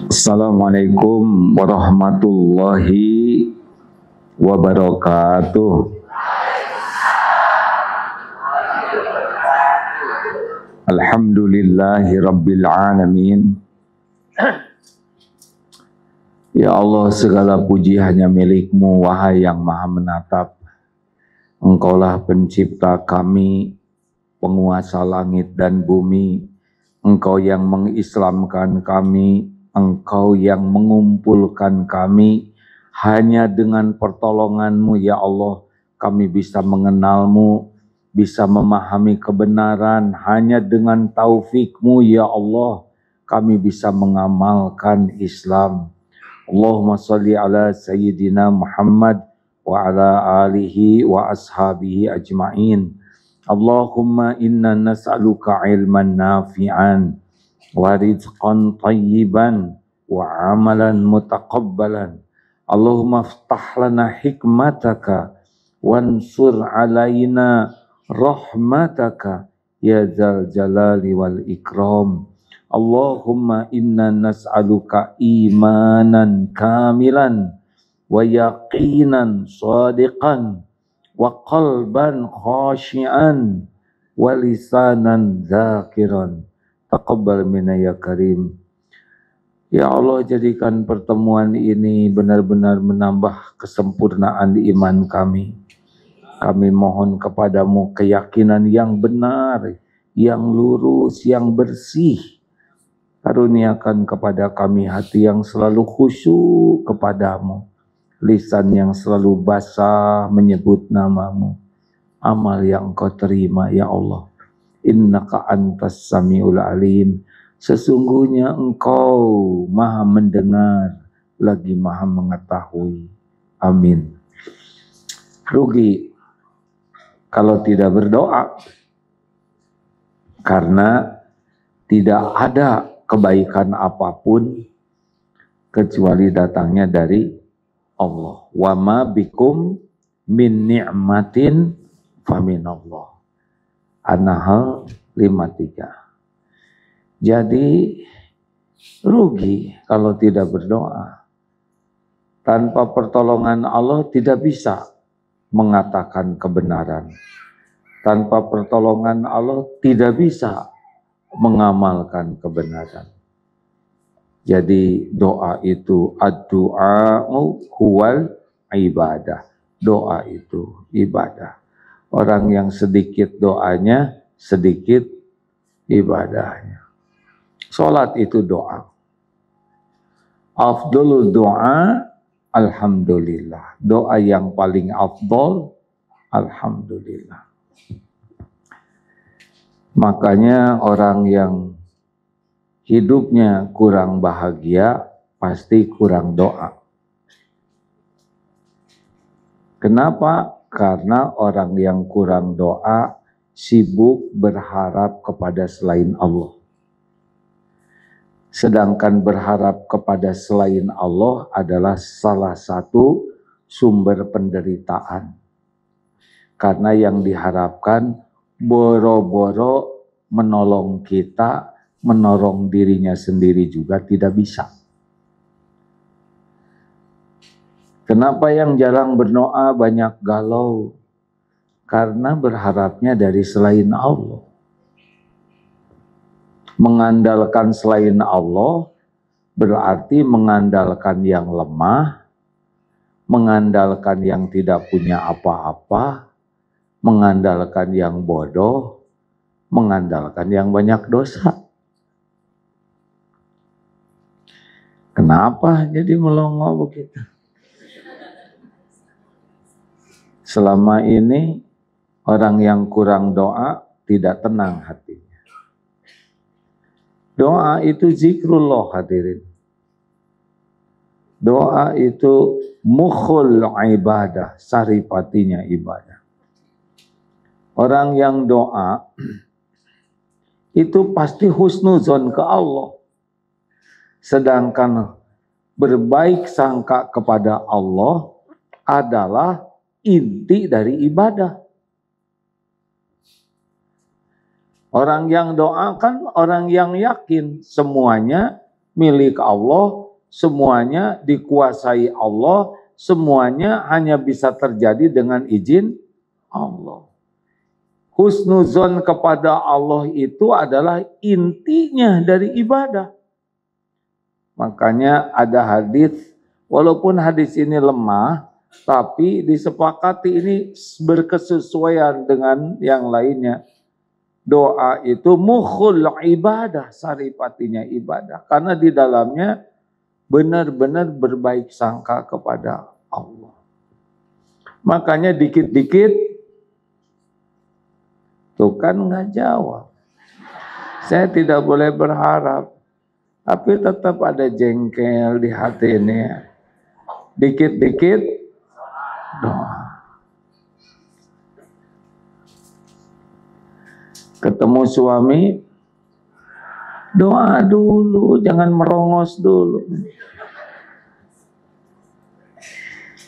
Assalamualaikum warahmatullahi wabarakatuh. Alhamdulillahi rabbil alamin. Ya Allah, segala puji hanya milik-Mu, wahai yang maha menatap. Engkaulah pencipta kami, penguasa langit dan bumi. Engkau yang mengislamkan kami, Engkau yang mengumpulkan kami. Hanya dengan pertolongan-Mu ya Allah, kami bisa mengenal-Mu, bisa memahami kebenaran. Hanya dengan taufik-Mu ya Allah, kami bisa mengamalkan Islam. Allahumma salli ala Sayyidina Muhammad wa ala alihi wa ashabihi ajma'in. Allahumma inna nas'aluka ilman nafi'an wa rizqan tayyiban wa amalan mutaqabbalan. Allahumma aftah lana hikmataka wansur alaina rahmataka ya dzal jalali wal ikram. Allahumma inna nas'aluka imanan kamilan wa yaqinan sadiqan wa qalban khashi'an wa lisanan dzakiran. Taqabbal minna ya karim. Ya Allah, jadikan pertemuan ini benar-benar menambah kesempurnaan iman kami. Kami mohon kepadamu keyakinan yang benar, yang lurus, yang bersih. Karuniakan kepada kami hati yang selalu khusyuk kepadamu, lisan yang selalu basah menyebut namamu, amal yang Engkau terima ya Allah. Innaka antas samiul alim. Sesungguhnya Engkau maha mendengar lagi maha mengetahui. Amin. Rugi kalau tidak berdoa, karena tidak ada kebaikan apapun kecuali datangnya dari Allah. Wa ma bikum min ni'matin faminallah. An-Nahl 53. Jadi rugi kalau tidak berdoa. Tanpa pertolongan Allah tidak bisa mengatakan kebenaran. Tanpa pertolongan Allah tidak bisa mengamalkan kebenaran. Jadi doa itu ad-du'a'u huwal ibadah. Doa itu ibadah. Orang yang sedikit doanya, sedikit ibadahnya. Salat itu doa. Afdalul doa, alhamdulillah. Doa yang paling afdal, alhamdulillah. Makanya orang yang hidupnya kurang bahagia, pasti kurang doa. Kenapa? Karena orang yang kurang doa sibuk berharap kepada selain Allah. Sedangkan berharap kepada selain Allah adalah salah satu sumber penderitaan. Karena yang diharapkan boro-boro menolong kita, menolong dirinya sendiri juga tidak bisa. Kenapa yang jarang berdoa banyak galau? Karena berharapnya dari selain Allah. Mengandalkan selain Allah berarti mengandalkan yang lemah, mengandalkan yang tidak punya apa-apa, mengandalkan yang bodoh, mengandalkan yang banyak dosa. Kenapa jadi melongo begitu? Selama ini orang yang kurang doa tidak tenang hatinya. Doa itu zikrullah hadirin. Doa itu mukhul ibadah, saripatinya ibadah. Orang yang doa itu pasti husnuzon ke Allah. Sedangkan berbaik sangka kepada Allah adalah inti dari ibadah. Orang yang doakan orang yang yakin semuanya milik Allah, semuanya dikuasai Allah, semuanya hanya bisa terjadi dengan izin Allah. Husnuzon kepada Allah itu adalah intinya dari ibadah. Makanya ada hadis, walaupun hadis ini lemah, tapi disepakati ini berkesesuaian dengan yang lainnya. Doa itu mukhul ibadah, saripatinya ibadah. Karena di dalamnya benar-benar berbaik sangka kepada Allah. Makanya dikit-dikit, tuh kan nggak jawab. Saya tidak boleh berharap, tapi tetap ada jengkel di hati ini. Dikit-dikit doa. Ketemu suami, doa dulu, jangan merongos dulu.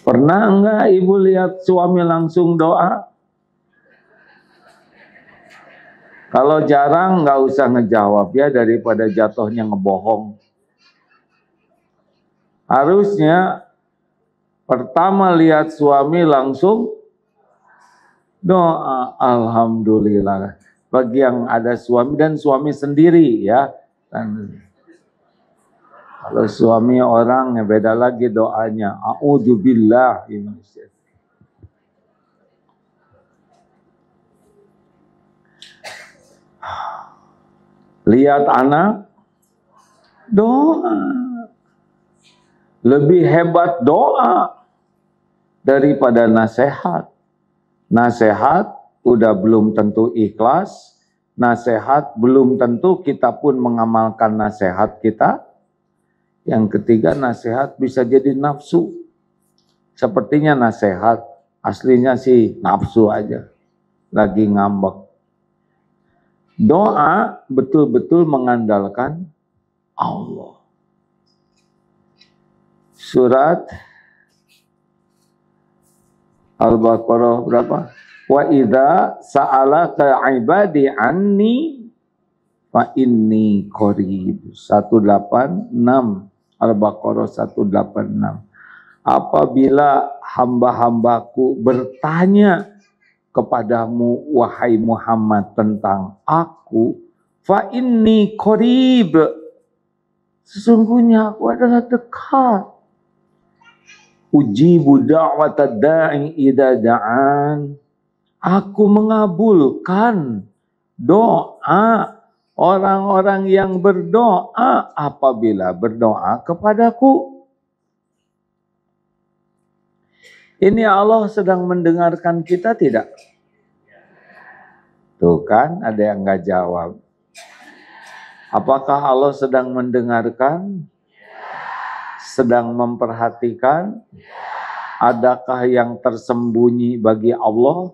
Pernah enggak ibu lihat suami langsung doa? Kalau jarang nggak usah ngejawab ya, daripada jatuhnya ngebohong. Harusnya pertama lihat suami langsung doa, alhamdulillah. Bagi yang ada suami dan suami sendiri ya. Kalau suami orang ya beda lagi doanya. A'udzubillah. Lihat anak, doa. Lebih hebat doa daripada nasihat. Nasihat udah belum tentu ikhlas, nasihat belum tentu kita pun mengamalkan nasihat kita. Yang ketiga, nasihat bisa jadi nafsu. Sepertinya nasihat, aslinya sih nafsu aja, lagi ngambek. Doa betul-betul mengandalkan Allah. Surat Al-Baqarah berapa? Wa idza sa'alaka ibadi anni fa inni qarib. 186 Al-Baqarah 186. Apabila hamba-hambaku bertanya kepadamu wahai Muhammad tentang aku, fa inni qarib. Sesungguhnya aku adalah dekat. Ujibu da'watad da'i idza da'an. Aku mengabulkan doa orang-orang yang berdoa apabila berdoa kepadaku. Ini Allah sedang mendengarkan kita tidak? Tuh kan ada yang nggak jawab. Apakah Allah sedang mendengarkan? Sedang memperhatikan? Adakah yang tersembunyi bagi Allah?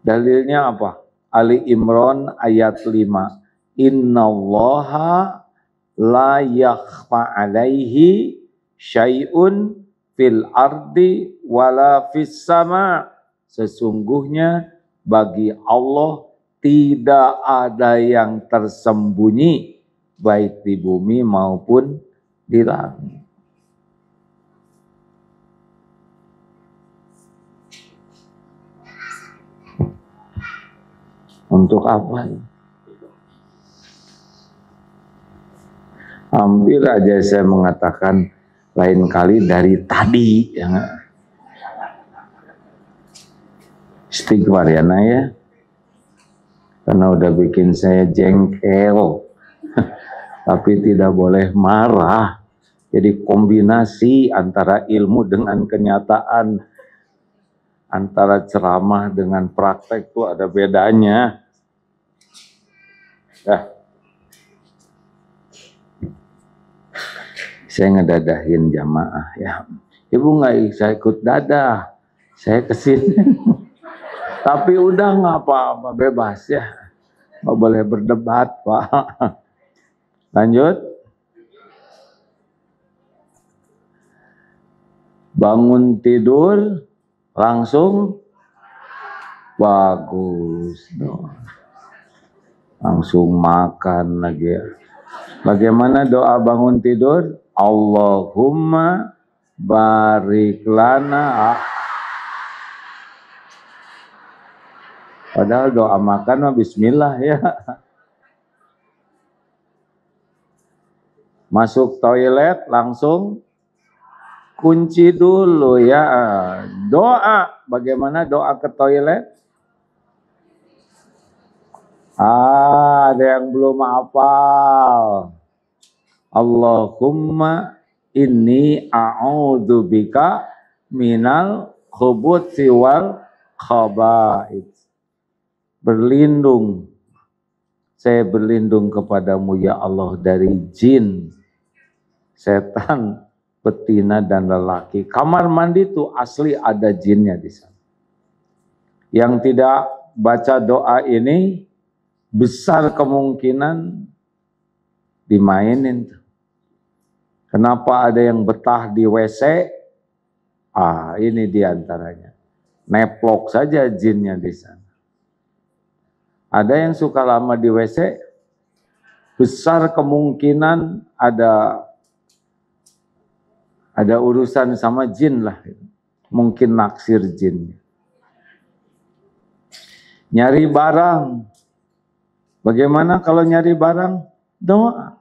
Dalilnya apa? Ali Imran ayat 5. Innallaha la yakhfa alaihi syai'un fil ardi wala fis sama. Sesungguhnya bagi Allah tidak ada yang tersembunyi baik di bumi maupun di langit. Untuk apa? Hampir aja saya mengatakan lain kali dari tadi ya. Istighfar ya Nak ya. Karena udah bikin saya jengkel. Tapi tidak boleh marah. Jadi kombinasi antara ilmu dengan kenyataan, antara ceramah dengan praktek itu ada bedanya. Saya ngedadahin jamaah ya. Ibu nggak bisa ikut dadah, saya kesini. Tapi udah nggak apa-apa, bebas ya. Nggak boleh berdebat Pak. Lanjut. Bangun tidur langsung bagus dong. Langsung makan lagi ya. Bagaimana doa bangun tidur? Allahumma barik lana. Padahal doa makan mah bismillah ya. Masuk toilet langsung kunci dulu ya. Doa, bagaimana doa ke toilet? Ada yang belum hafal. Allahumma inni a'udzubika minal khubuthi wal khaba'ith. Berlindung, saya berlindung kepadamu ya Allah dari jin, setan, betina dan lelaki. Kamar mandi itu asli ada jinnya di sana. Yang tidak baca doa ini besar kemungkinan dimainin. Kenapa ada yang betah di WC? Ini diantaranya. Neplok saja jinnya di sana. Ada yang suka lama di WC, besar kemungkinan ada urusan sama jin lah. Mungkin naksir jin. Nyari barang. Bagaimana kalau nyari barang? Doa.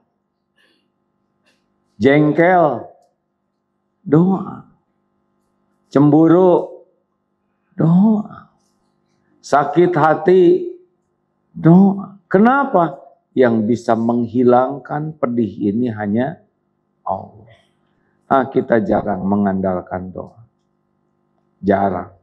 Jengkel. Doa. Cemburu. Doa. Sakit hati. Doa. Kenapa? Yang bisa menghilangkan pedih ini hanya Allah. Kita jarang mengandalkan doa. Jarang.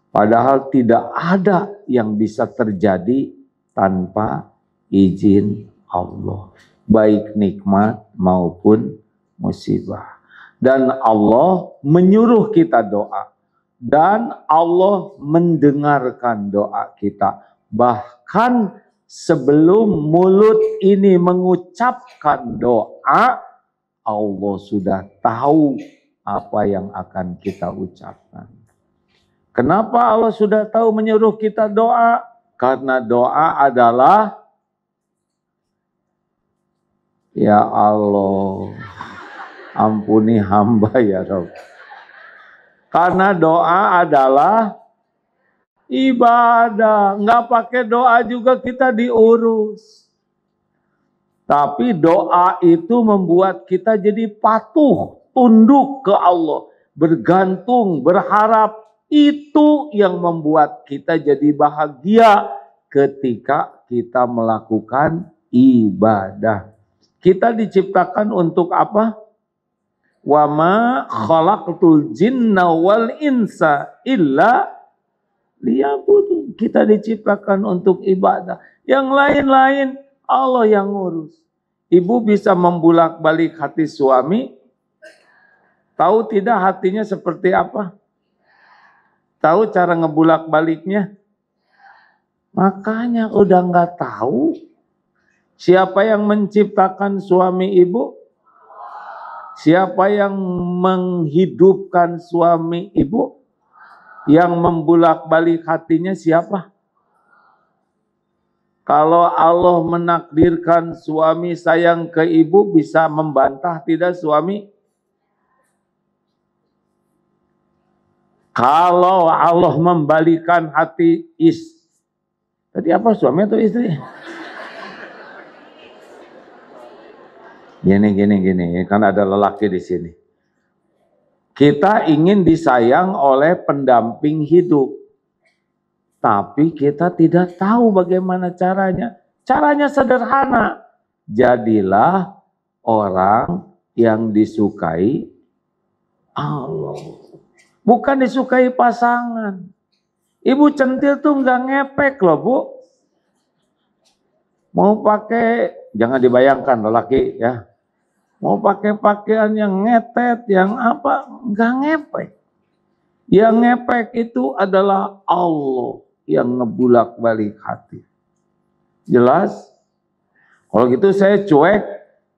Padahal tidak ada yang bisa terjadi tanpa izin Allah, baik nikmat maupun musibah. Dan Allah menyuruh kita doa, dan Allah mendengarkan doa kita. Bahkan sebelum mulut ini mengucapkan doa, Allah sudah tahu apa yang akan kita ucapkan. Kenapa Allah sudah tahu menyuruh kita doa? Karena doa adalah, ya Allah, ampuni hamba ya Rabb. Karena doa adalah ibadah. Nggak pakai doa juga kita diurus. Tapi doa itu membuat kita jadi patuh, tunduk ke Allah, bergantung, berharap. Itu yang membuat kita jadi bahagia ketika kita melakukan ibadah. Kita diciptakan untuk apa? Wa ma khalaqtul jinna wal insa illa liya'budun. Kita diciptakan untuk ibadah. Yang lain-lain Allah yang ngurus. Ibu bisa membulak-balik hati suami. Tahu tidak hatinya seperti apa? Tahu cara ngebulak-baliknya? Makanya udah nggak tahu. Siapa yang menciptakan suami ibu? Siapa yang menghidupkan suami ibu? Yang membulak-balik hatinya siapa? Kalau Allah menakdirkan suami sayang ke ibu, bisa membantah tidak suami? Kalau Allah membalikan hati tadi apa, suami atau istri? Gini, kan ada lelaki di sini. Kita ingin disayang oleh pendamping hidup. Tapi kita tidak tahu bagaimana caranya. Caranya sederhana. Jadilah orang yang disukai Allah. Bukan disukai pasangan. Ibu centil tuh nggak ngepek loh Bu. Mau pakai, jangan dibayangkan lelaki ya. Mau pakai pakaian yang ngetet, yang apa, nggak ngepek. Yang ngepek itu adalah Allah yang ngebulak-balik hati. Jelas? Kalau gitu saya cuek.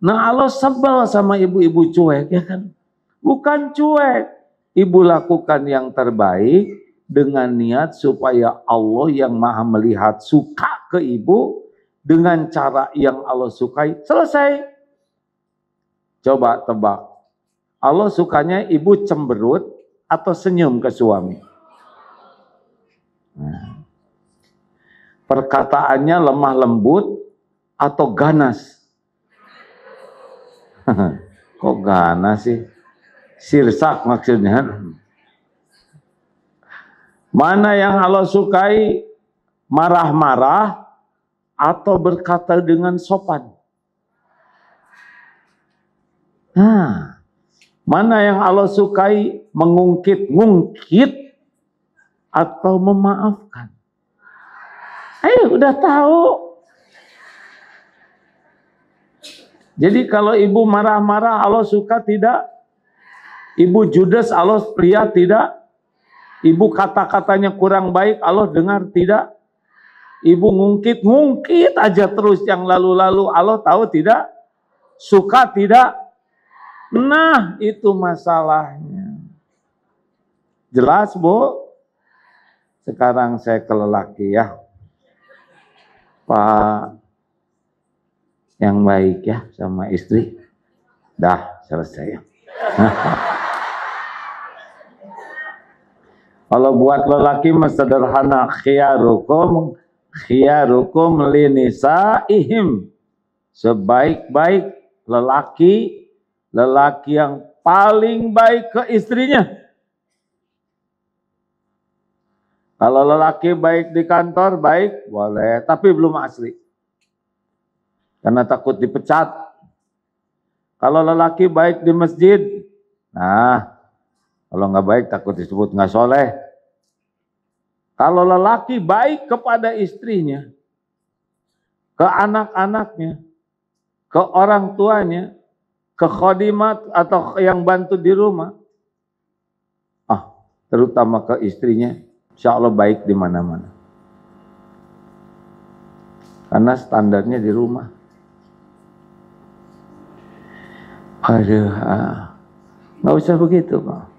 Nah Allah sebel sama ibu-ibu cuek ya kan? Bukan cuek. Ibu lakukan yang terbaik dengan niat supaya Allah yang maha melihat suka ke ibu dengan cara yang Allah sukai. Selesai. Coba tebak. Allah sukanya ibu cemberut atau senyum ke suami? Nah. Perkataannya lemah lembut atau ganas? Kok ganas sih? Sirsak maksudnya. Mana yang Allah sukai? Marah-marah atau berkata dengan sopan? Nah, mana yang Allah sukai? Mengungkit-ngungkit atau memaafkan? Ayo, udah tahu. Jadi kalau ibu marah-marah Allah suka tidak? Ibu judes Allah lihat tidak? Ibu kata-katanya kurang baik Allah dengar tidak? Ibu ngungkit-ngungkit aja terus yang lalu-lalu Allah tahu tidak? Suka tidak? Nah, itu masalahnya. Jelas, Bu? Sekarang saya ke lelaki ya. Pak yang baik ya sama istri. Dah selesai ya. Kalau buat lelaki mah sederhana, khiyarukum linisaihim. Sebaik-baik lelaki yang paling baik ke istrinya. Kalau lelaki baik di kantor, baik, boleh, tapi belum asli. Karena takut dipecat. Kalau lelaki baik di masjid, nah, kalau nggak baik takut disebut nggak soleh. Kalau lelaki baik kepada istrinya, ke anak-anaknya, ke orang tuanya, ke khodimat atau yang bantu di rumah, terutama ke istrinya, insya Allah baik di mana-mana. Karena standarnya di rumah. Aduh, nggak usah begitu, Pak.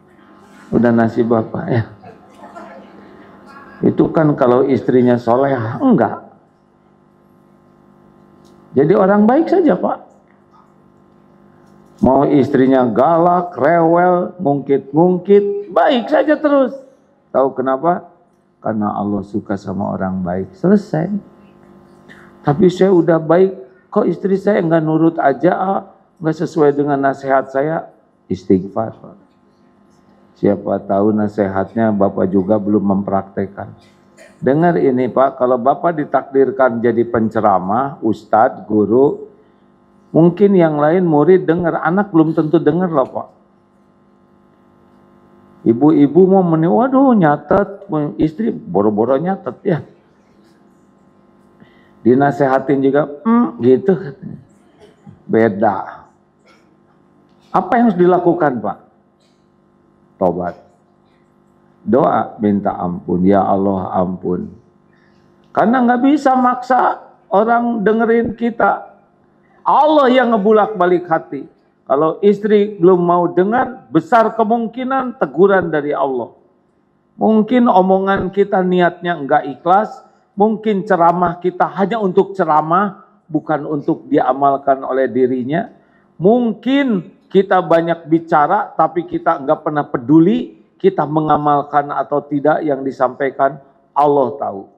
Udah nasib Bapak ya. Itu kan kalau istrinya soleh, enggak. Jadi orang baik saja, Pak. Mau istrinya galak, rewel, ngungkit-ngungkit, baik saja terus. Tahu kenapa? Karena Allah suka sama orang baik. Selesai. Tapi saya udah baik, kok istri saya enggak nurut aja, enggak sesuai dengan nasihat saya, istighfar, Pak. Siapa tahu nasihatnya Bapak juga belum mempraktekkan. Dengar ini Pak, kalau Bapak ditakdirkan jadi penceramah, ustadz, guru, mungkin yang lain murid dengar, anak belum tentu dengar loh Pak. Ibu-ibu mau waduh nyatet, istri boro-boro nyatet ya. Dinasehatin juga, gitu. Beda. Apa yang harus dilakukan Pak? Tobat. Doa minta ampun, ya Allah ampun. Karena nggak bisa maksa orang dengerin kita. Allah yang ngebulak-balik hati. Kalau istri belum mau dengar, besar kemungkinan teguran dari Allah. Mungkin omongan kita niatnya enggak ikhlas, mungkin ceramah kita hanya untuk ceramah, bukan untuk diamalkan oleh dirinya. Mungkin kita banyak bicara, tapi kita enggak pernah peduli, kita mengamalkan atau tidak yang disampaikan, Allah tahu.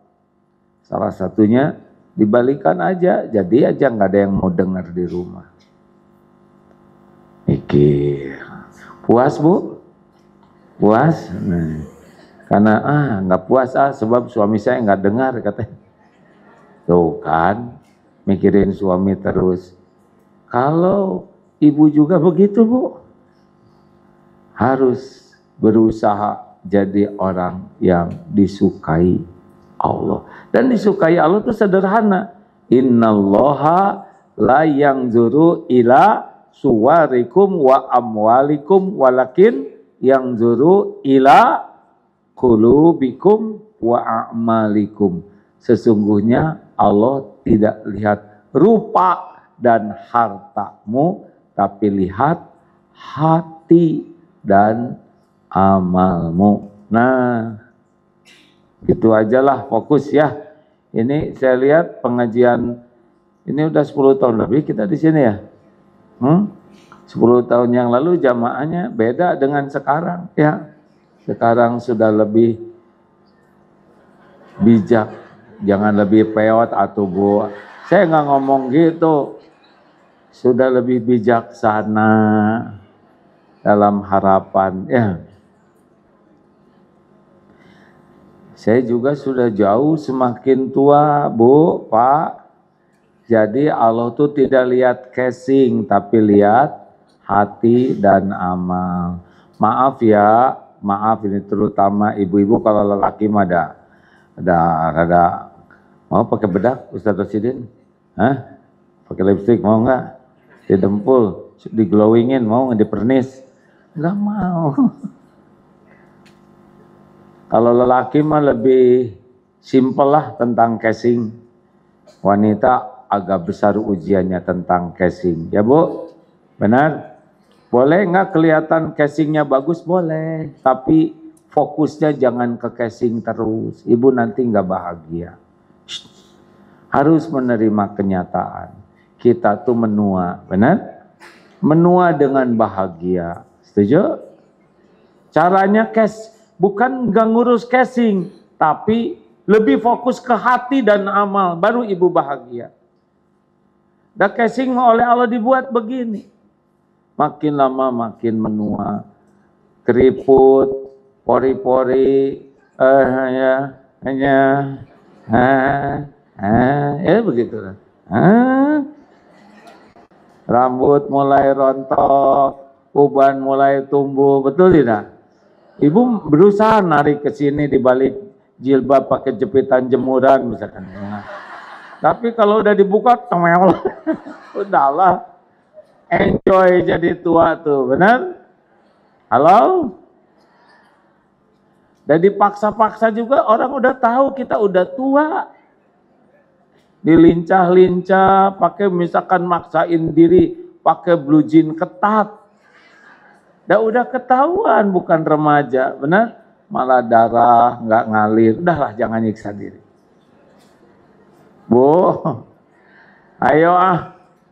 Salah satunya dibalikan aja, jadi aja nggak ada yang mau dengar di rumah. Mikir, puas Bu? Puas? Nah, karena nggak puas sebab suami saya nggak dengar katanya. Tuh kan, mikirin suami terus. Kalau ibu juga begitu Bu, harus berusaha jadi orang yang disukai Allah. Dan disukai Allah itu sederhana. Innallaha la yanzuru ila suwarikum wa amwalikum walakin yanzuru ila qulubikum wa a'malikum. Sesungguhnya Allah tidak lihat rupa dan hartamu, tapi lihat hati dan amalmu. Nah, itu ajalah fokus ya. Ini saya lihat pengajian ini udah 10 tahun lebih kita di sini ya. 10 tahun yang lalu jamaahnya beda dengan sekarang ya. Sekarang sudah lebih bijak, jangan lebih peot atau Bu. Saya nggak ngomong gitu. Sudah lebih bijaksana dalam harapan ya. Saya juga sudah jauh semakin tua, Bu, Pak. Jadi Allah tuh tidak lihat casing, tapi lihat hati dan amal. Maaf ya, maaf ini terutama ibu-ibu, kalau lelaki mah ada mau pakai bedak Ustaz Rosidin? Hah? Pakai lipstick mau nggak? Didempul, diglowingin mau nggak, dipernis? Nggak mau. Kalau lelaki mah lebih simpel lah tentang casing. Wanita agak besar ujiannya tentang casing. Ya Bu, benar? Boleh nggak kelihatan casingnya bagus? Boleh. Tapi fokusnya jangan ke casing terus. Ibu nanti nggak bahagia. Harus menerima kenyataan. Kita tuh menua, benar? Menua dengan bahagia. Setuju? Caranya bukan nggak ngurus casing, tapi lebih fokus ke hati dan amal. Baru ibu bahagia. Dan casing oleh Allah dibuat begini. Makin lama makin menua, keriput, pori-pori, ya begitu. Rambut mulai rontok, uban mulai tumbuh, betul tidak? Ibu berusaha narik ke sini di balik jilbab pakai jepitan jemuran misalkan. Tapi kalau udah dibuka, temel, udahlah. Enjoy jadi tua tuh, benar? Halo? Dan dipaksa-paksa juga orang udah tahu kita udah tua. Dilincah-lincah, pakai misalkan maksain diri, pakai blue jean ketat. Dan udah ketahuan bukan remaja, benar? Malah darah, nggak ngalir. Udahlah jangan nyiksa diri. Bu, ayo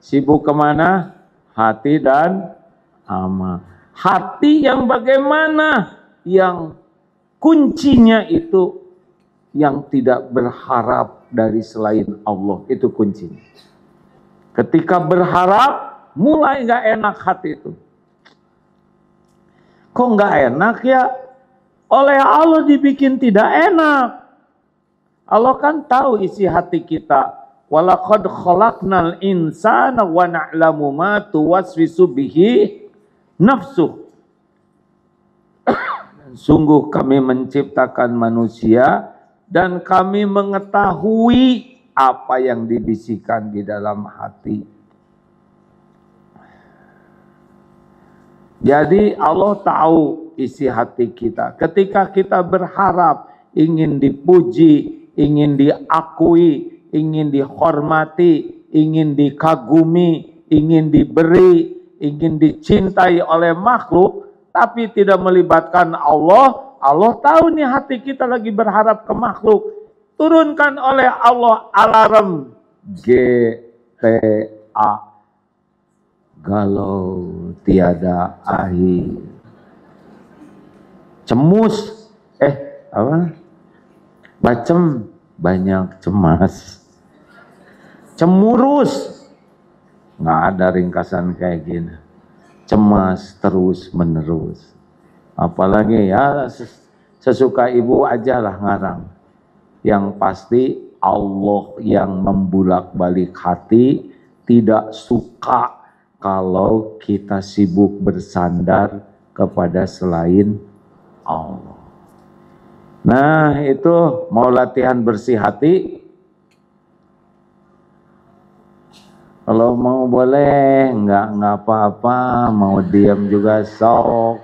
sibuk kemana? Hati dan amal. Hati yang bagaimana? Yang kuncinya itu yang tidak berharap dari selain Allah. Itu kuncinya. Ketika berharap, mulai gak enak hati itu. Kok gak enak ya? Oleh Allah dibikin tidak enak. Allah kan tahu isi hati kita. Walaqad khalaqnal insana wa na'lamu ma tuwaswisu bihi nafsuh. Sungguh kami menciptakan manusia dan kami mengetahui apa yang dibisikkan di dalam hati. Jadi Allah tahu isi hati kita. Ketika kita berharap ingin dipuji, ingin diakui, ingin dihormati, ingin dikagumi, ingin diberi, ingin dicintai oleh makhluk, tapi tidak melibatkan Allah. Allah tahu nih hati kita lagi berharap ke makhluk. Turunkan oleh Allah alarm GTA. Galau tiada akhir. Cemus. Bacem, banyak cemas. Cemurus. Nggak ada ringkasan kayak gini. Cemas terus menerus. Apalagi ya sesuka ibu aja lah ngarang. Yang pasti Allah yang membulak-balik hati tidak suka kalau kita sibuk bersandar kepada selain Allah. Nah itu mau latihan bersih hati. Kalau mau boleh, nggak apa-apa, mau diam juga sok.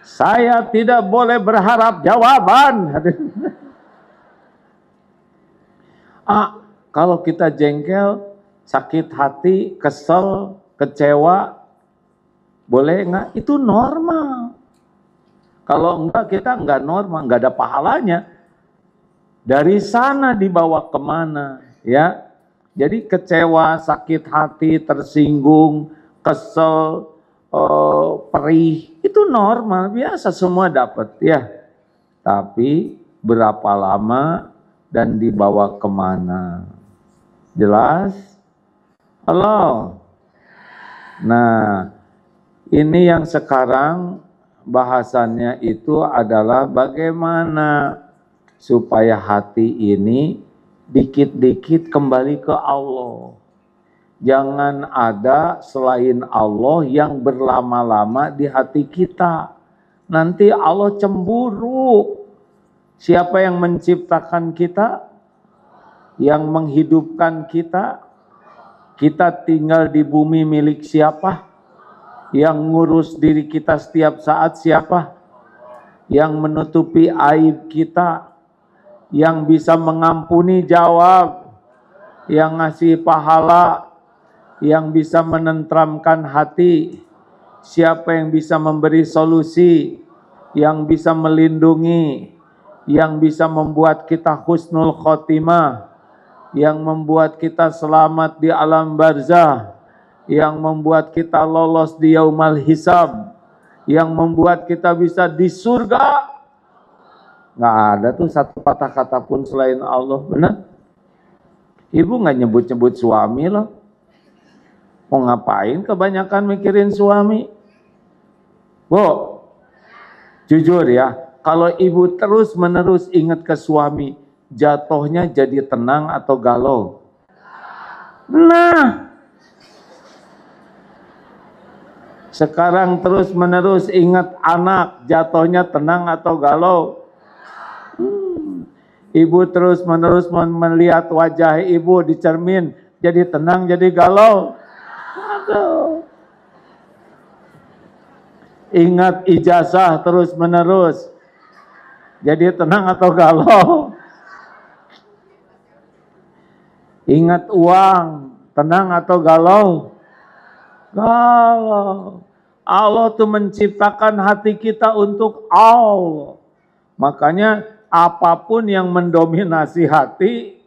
Saya tidak boleh berharap jawaban. Kalau kita jengkel, sakit hati, kesel, kecewa, boleh nggak? Itu normal. Kalau enggak, kita enggak normal, enggak ada pahalanya. Dari sana dibawa kemana, ya? Jadi kecewa, sakit hati, tersinggung, kesel, perih, itu normal, biasa semua dapat ya. Tapi berapa lama dan dibawa kemana? Jelas? Halo? Nah, ini yang sekarang bahasannya itu adalah bagaimana supaya hati ini dikit-dikit kembali ke Allah. Jangan ada selain Allah yang berlama-lama di hati kita. Nanti Allah cemburu. Siapa yang menciptakan kita? Yang menghidupkan kita? Kita tinggal di bumi milik siapa? Yang ngurus diri kita setiap saat siapa? Yang menutupi aib kita? Yang bisa mengampuni jawab? Yang ngasih pahala? Yang bisa menenteramkan hati? Siapa yang bisa memberi solusi? Yang bisa melindungi? Yang bisa membuat kita husnul khotimah? Yang membuat kita selamat di alam barzah? Yang membuat kita lolos di yaumal hisab? Yang membuat kita bisa di surga? Nggak ada tuh satu patah kata pun selain Allah, benar? Ibu nggak nyebut-nyebut suami loh. Mau ngapain kebanyakan mikirin suami? Bu, jujur ya, kalau ibu terus-menerus ingat ke suami, jatuhnya jadi tenang atau galau? Nah, sekarang terus-menerus ingat anak, jatuhnya tenang atau galau? Ibu terus-menerus melihat wajah ibu di cermin, jadi tenang, jadi galau? Aduh. Ingat ijazah terus-menerus, jadi tenang atau galau? Ingat uang, tenang atau galau? Galau. Allah tuh menciptakan hati kita untuk Allah. Makanya apapun yang mendominasi hati,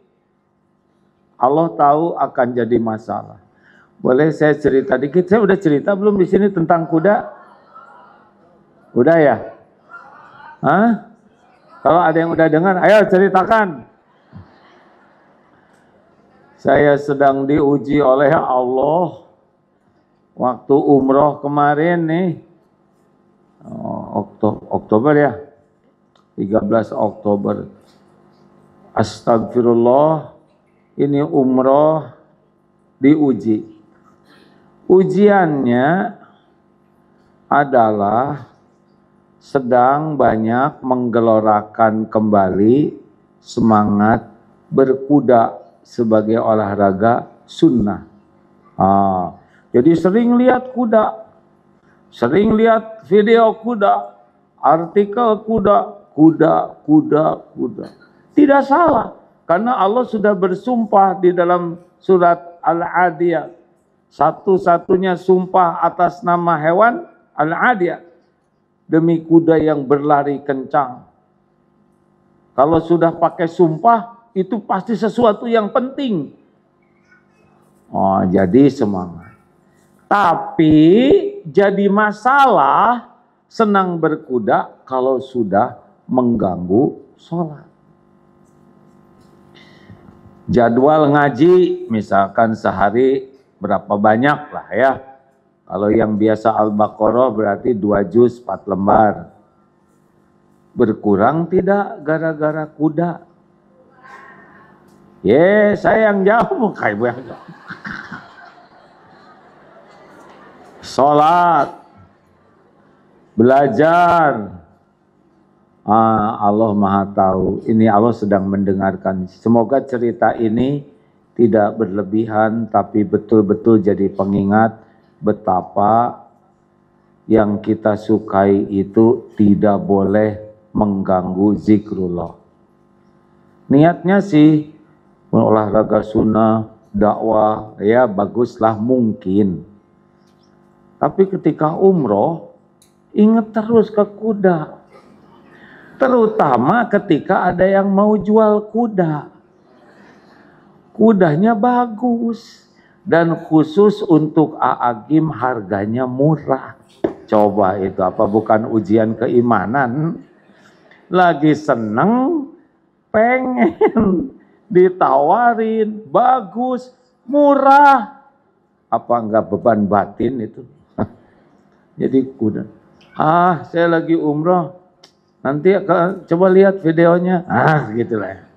Allah tahu akan jadi masalah. Boleh saya cerita dikit? Saya udah cerita belum di sini tentang kuda? Udah ya? Hah? Kalau ada yang udah dengar, ayo ceritakan. Saya sedang diuji oleh Allah waktu umroh kemarin nih. Oktober ya? 13 Oktober. Astagfirullah, ini umroh diuji. Ujiannya adalah sedang banyak menggelorakan kembali semangat berkuda sebagai olahraga sunnah. Jadi sering lihat kuda, sering lihat video kuda, artikel kuda. Tidak salah, karena Allah sudah bersumpah di dalam surat Al-Adiyah. Satu-satunya sumpah atas nama hewan, Al-Adiyah. Demi kuda yang berlari kencang. Kalau sudah pakai sumpah, itu pasti sesuatu yang penting. Jadi semangat. Tapi jadi masalah senang berkuda kalau sudah mengganggu sholat. Jadwal ngaji misalkan sehari berapa banyak lah ya. Kalau yang biasa Al-Baqarah berarti 2 juz 4 lembar. Berkurang tidak gara-gara kuda? Saya yang jawab, kayak yang jawab. Sholat, belajar. Allah Maha Tahu. Ini Allah sedang mendengarkan. Semoga cerita ini tidak berlebihan, tapi betul-betul jadi pengingat betapa yang kita sukai itu tidak boleh mengganggu zikrullah. Niatnya sih olahraga sunnah, dakwah, ya baguslah mungkin. Tapi ketika umroh, ingat terus ke kuda. Terutama ketika ada yang mau jual kuda. Kudanya bagus, Dan khusus untuk Aagim harganya murah. Coba itu apa bukan ujian keimanan? Lagi seneng, pengen ditawarin, bagus, murah. Apa enggak beban batin itu? Jadi kuda. Saya lagi umroh. Nanti coba lihat videonya. Gitulah.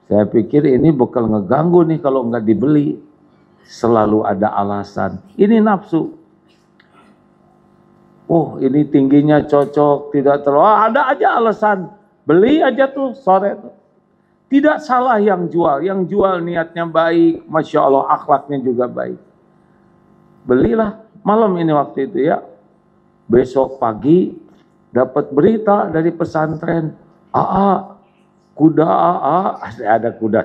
Saya pikir ini bakal ngeganggu nih kalau nggak dibeli. Selalu ada alasan. Ini nafsu. Oh, ini tingginya cocok, tidak terlalu. Ada aja alasan. Beli aja tuh sore tuh. Tidak salah yang jual. Yang jual niatnya baik. Masya Allah, akhlaknya juga baik. Belilah malam ini waktu itu ya. Besok pagi dapat berita dari pesantren. Kuda ada kuda.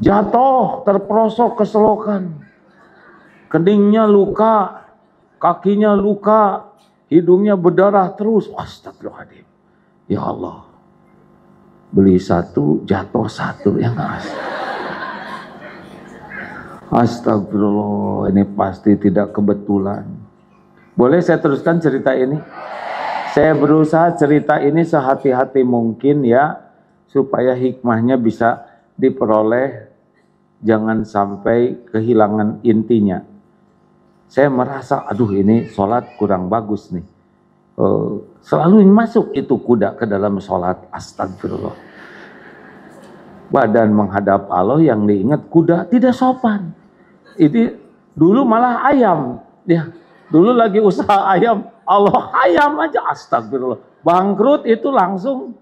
Jatuh, terperosok ke selokan. Keningnya luka, kakinya luka, hidungnya berdarah terus. Astagfirullahaladzim. Ya Allah. Beli satu, jatuh satu. Ya nggak? Astagfirullah, ini pasti tidak kebetulan. Boleh saya teruskan cerita ini? Saya berusaha cerita ini sehati-hati mungkin ya, supaya hikmahnya bisa diperoleh, jangan sampai kehilangan intinya. Saya merasa, aduh ini sholat kurang bagus nih. Selalu masuk itu kuda ke dalam sholat, astagfirullah. Badan menghadap Allah yang diingat kuda tidak sopan. Ini dulu malah ayam, ya. Dulu lagi usaha ayam, Allah ayam aja, astagfirullah. Bangkrut itu langsung.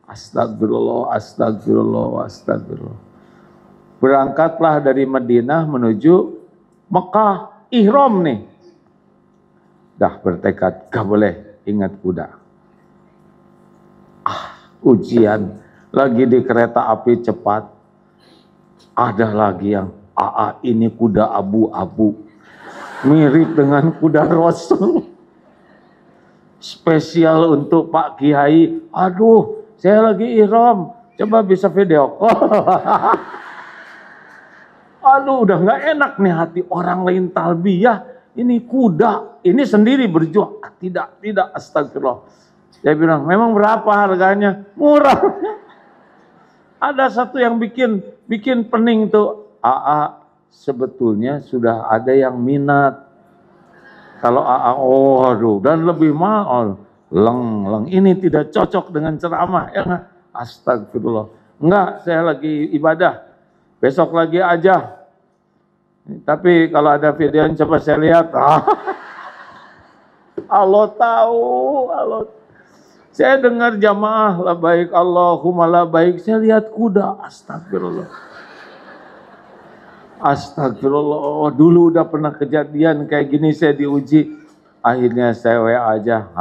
Astagfirullah, astagfirullah, astagfirullah. Berangkatlah dari Madinah menuju Mekah, ihram nih. Dah bertekad, gak boleh ingat kuda. Ujian, lagi di kereta api cepat. Ada lagi yang, ini kuda abu-abu. Mirip dengan kuda Rasul. Spesial untuk Pak Kiai. Aduh, saya lagi ihram, coba bisa video call. Aduh, udah nggak enak nih hati orang lain talbiyah. Ini kuda, ini sendiri berjuang. Tidak, astagfirullah. Saya bilang, memang berapa harganya? Murah. Ada satu yang bikin pening tuh. Sebetulnya sudah ada yang minat. Kalau aduh, dan lebih mahal. Leng, ini tidak cocok dengan ceramah. Ya nggak? Astagfirullah. Enggak, saya lagi ibadah. Besok lagi aja. Tapi kalau ada video yang coba saya lihat. Allah tahu. Saya dengar jamaah labbaik Allahumma labbaik. Saya lihat kuda. Astagfirullah. Astagfirullah. Dulu udah pernah kejadian kayak gini, saya diuji. Akhirnya saya WA aja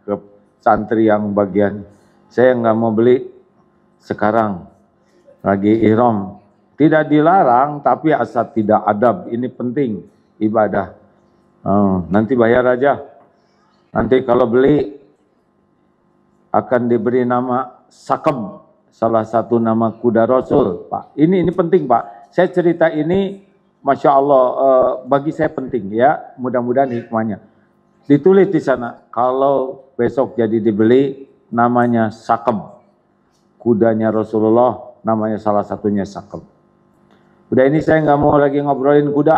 ke santri yang bagian. Saya nggak mau beli sekarang. Lagi ihram. Tidak dilarang, tapi asal tidak adab. Ini penting, ibadah. Nanti bayar aja. Nanti kalau beli, akan diberi nama Sakab. Salah satu nama kuda Rasul, Pak. Ini penting, Pak. Saya cerita ini, Masya Allah, bagi saya penting ya. Mudah-mudahan hikmahnya. Ditulis di sana, kalau besok jadi dibeli, namanya Sakab. Kudanya Rasulullah, namanya salah satunya Sakab. Udah ini saya nggak mau lagi ngobrolin kuda.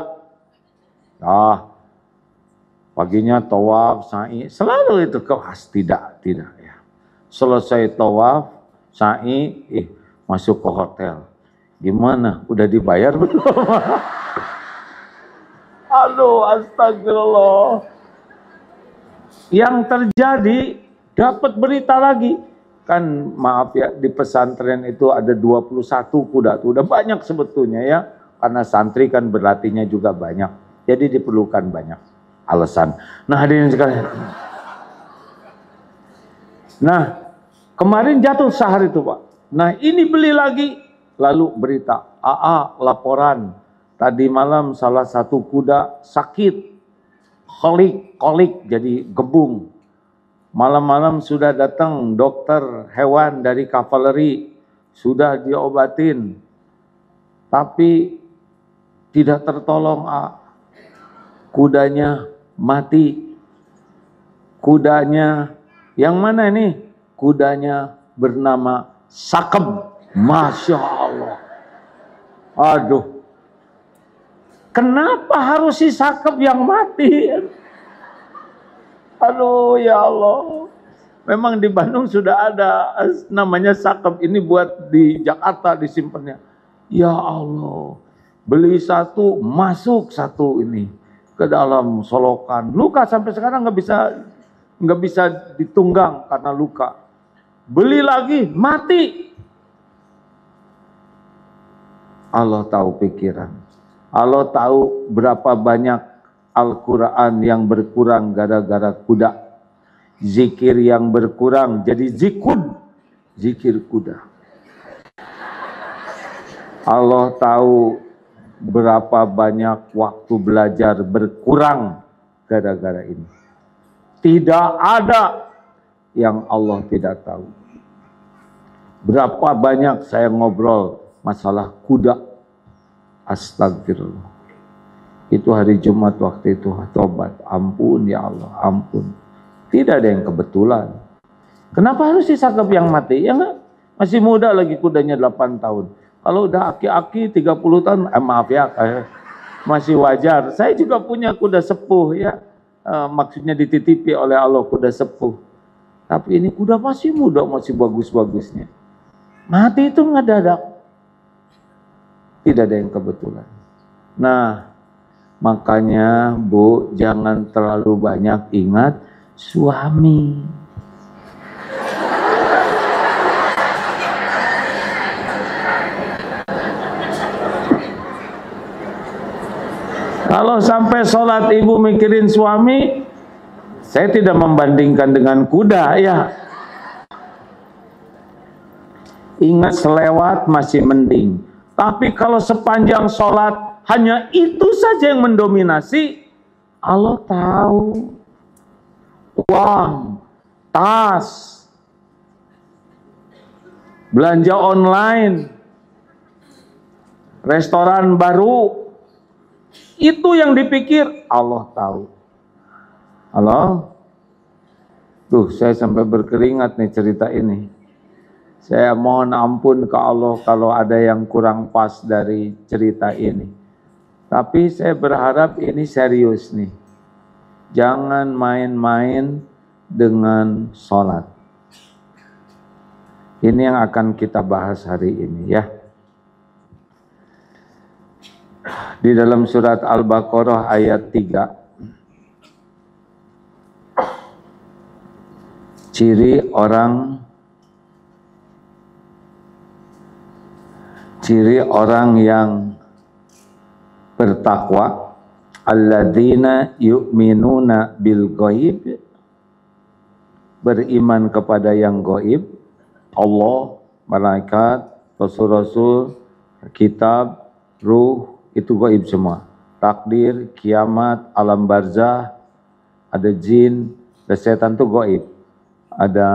Paginya tawaf, sa'i, selalu itu tidak ya. Selesai tawaf, sa'i, masuk ke hotel. Gimana? Udah dibayar belum? Aduh, astagfirullah. Yang terjadi, dapat berita lagi. Kan maaf ya, di pesantren itu ada 21 kuda. Udah banyak sebetulnya ya. Karena santri kan berlatihnya juga banyak. Jadi diperlukan banyak alasan. Nah, hadirin sekalian. Nah, kemarin jatuh sehari itu, Pak. Nah, ini beli lagi. Lalu berita, laporan. Tadi malam salah satu kuda sakit. Kolik, jadi gebung. Malam-malam sudah datang dokter hewan dari kavaleri. Sudah diobatin. tapi tidak tertolong. Kudanya mati. Kudanya yang mana ini? Kudanya bernama Sakab. Masya Allah. Aduh. Kenapa harus si Sakab yang mati? Aduh ya Allah. Memang di Bandung sudah ada namanya Sakab. Ini buat di Jakarta disimpannya. Ya Allah. Beli satu, masuk satu ini ke dalam solokan. Luka sampai sekarang nggak bisa ditunggang karena luka. Beli lagi, mati. Allah tahu pikiran. Allah tahu berapa banyak Al-Quran yang berkurang gara-gara kuda. Zikir yang berkurang jadi zikir kuda. Allah tahu berapa banyak waktu belajar berkurang gara-gara ini. Tidak ada yang Allah tidak tahu. Berapa banyak saya ngobrol masalah kuda. Astagfirullah. Itu hari Jumat waktu itu tobat. Ampun ya Allah, ampun. Tidak ada yang kebetulan. Kenapa harus si Sakab yang mati? Ya enggak? Masih muda lagi kudanya 8 tahun. Kalau udah aki-aki 30 tahun, maaf ya, masih wajar. Saya juga punya kuda sepuh ya. Maksudnya dititipi oleh Allah kuda sepuh. Tapi ini kuda masih muda, masih bagus-bagusnya. Mati itu ngedadak. Tidak ada yang kebetulan. Nah, makanya Bu, jangan terlalu banyak ingat suami. Kalau sampai sholat ibu mikirin suami, saya tidak membandingkan dengan kuda ya. Ingat selewat masih mending. Tapi kalau sepanjang sholat hanya itu saja yang mendominasi, Allah tahu. Uang, tas, belanja online, restoran baru, itu yang dipikir, Allah tahu. Halo? Tuh, saya sampai berkeringat nih cerita ini. Saya mohon ampun ke Allah kalau ada yang kurang pas dari cerita ini. Tapi saya berharap ini serius nih. Jangan main-main dengan sholat. Ini yang akan kita bahas hari ini ya. Di dalam surat Al-Baqarah ayat 3. Ciri orang yang bertakwa, alladzina yu'minuna bil ghaib, beriman kepada yang gaib, Allah, malaikat, rasul-rasul, kitab, ruh, itu gaib semua. Takdir, kiamat, alam barzah, ada jin, ada setan itu gaib. Ada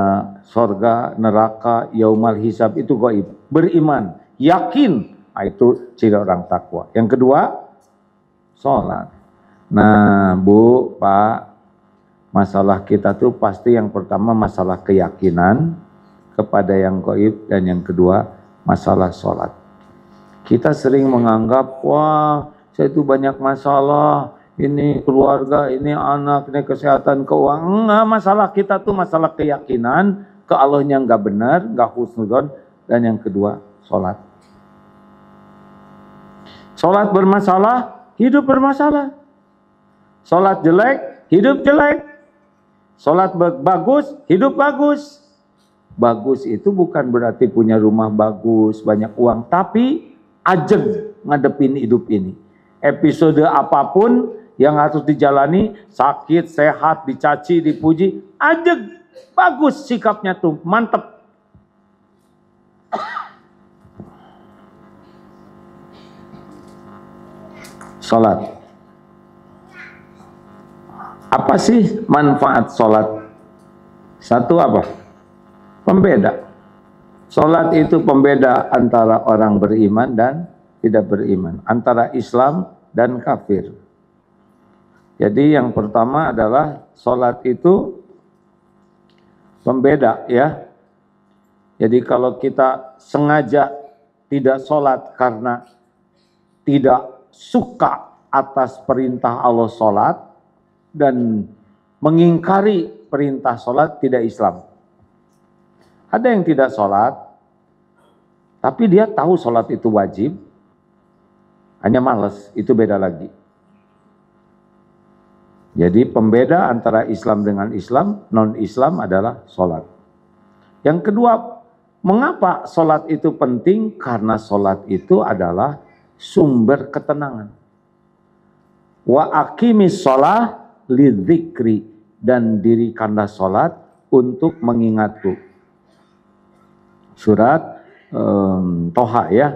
sorga, neraka, yaumal hisab, itu gaib. Beriman, yakin, itu ciri orang takwa. Yang kedua, sholat. Nah, Bu, Pak, masalah kita tuh pasti yang pertama masalah keyakinan kepada yang gaib, dan yang kedua masalah sholat. Kita sering menganggap, wah, saya itu banyak masalah, ini keluarga, ini anak, ini kesehatan, keuangan. Enggak, masalah kita tuh masalah keyakinan ke Allahnya enggak benar, enggak husnudzon, dan yang kedua sholat. Sholat bermasalah, hidup bermasalah. Sholat jelek, hidup jelek. Sholat bagus, hidup bagus. Bagus itu bukan berarti punya rumah bagus, banyak uang, tapi ajeng ngadepin hidup ini. Episode apapun yang harus dijalani, sakit, sehat, dicaci, dipuji, ajeng, bagus sikapnya tuh, mantep. Sholat. Apa sih manfaat sholat? Satu apa? Pembeda. Sholat itu pembeda antara orang beriman dan tidak beriman, antara Islam dan kafir. Jadi yang pertama adalah sholat itu pembeda ya. Jadi kalau kita sengaja tidak sholat karena tidak suka atas perintah Allah sholat dan mengingkari perintah sholat, tidak Islam. Ada yang tidak sholat, tapi dia tahu sholat itu wajib, hanya malas, itu beda lagi. Jadi pembeda antara Islam dengan Islam, non-Islam adalah sholat. Yang kedua, mengapa sholat itu penting? Karena sholat itu adalah sumber ketenangan. Wa aqimis sholah lidzikri, dan dirikanlah sholat untuk mengingatku. Surat Toha ya,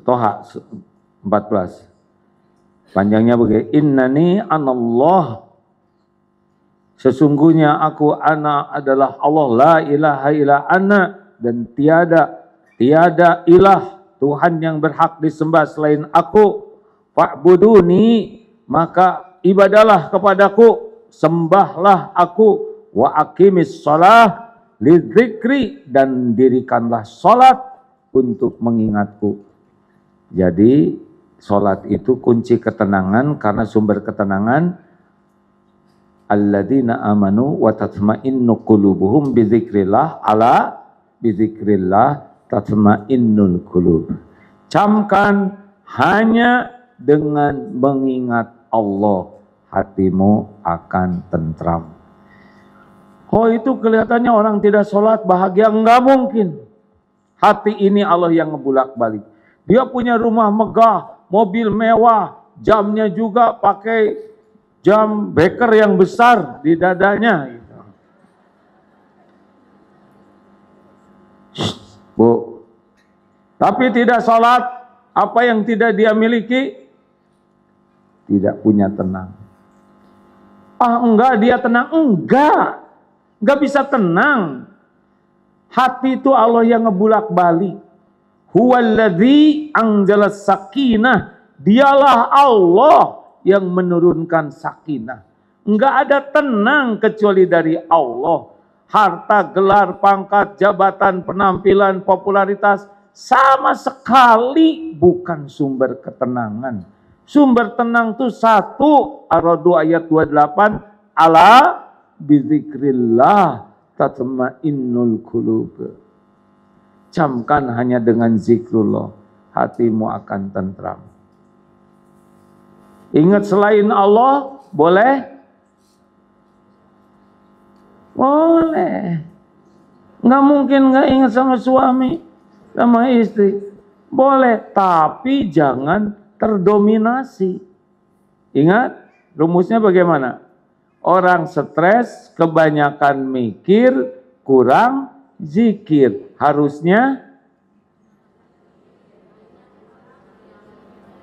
Toha 14. Panjangnya begini, innani anallah, sesungguhnya aku ana adalah Allah, la ilaha illa ana, dan tiada ilah Tuhan yang berhak disembah selain aku, fa'buduni, maka ibadalah kepadaku, sembahlah aku, wa aqimis shalah lidzikri, dan dirikanlah salat untuk mengingatku. Jadi salat itu kunci ketenangan, karena sumber ketenangan alladzina amanu wa tatma'innu qulubuhum bidzikrillah, ala bidzikrillah tatma'innul qulub. Camkan, hanya dengan mengingat Allah hatimu akan tentram. Oh, itu kelihatannya orang tidak sholat bahagia, enggak mungkin. Hati ini Allah yang ngebulak-balik. Dia punya rumah megah, mobil mewah, jamnya juga pakai jam beker yang besar di dadanya. Bu, tapi tidak sholat, apa yang tidak dia miliki? Tidak punya tenang. Ah, enggak, dia tenang? Enggak bisa tenang. Hati itu Allah yang ngebulak-balik. Huwallazi anzalas sakinah, dialah Allah yang menurunkan sakinah. Enggak ada tenang kecuali dari Allah. Harta, gelar, pangkat, jabatan, penampilan, popularitas sama sekali bukan sumber ketenangan. Sumber tenang itu satu, Ar-Ra'd ayat 28, ala bizikrillah tatma'innul qulub. Camkan, hanya dengan zikrullah hatimu akan tentram. Ingat selain Allah boleh? Boleh. Nggak mungkin nggak ingat sama suami, sama istri. Boleh, tapi jangan terdominasi. Ingat rumusnya bagaimana? Orang stres, kebanyakan mikir, kurang zikir. Harusnya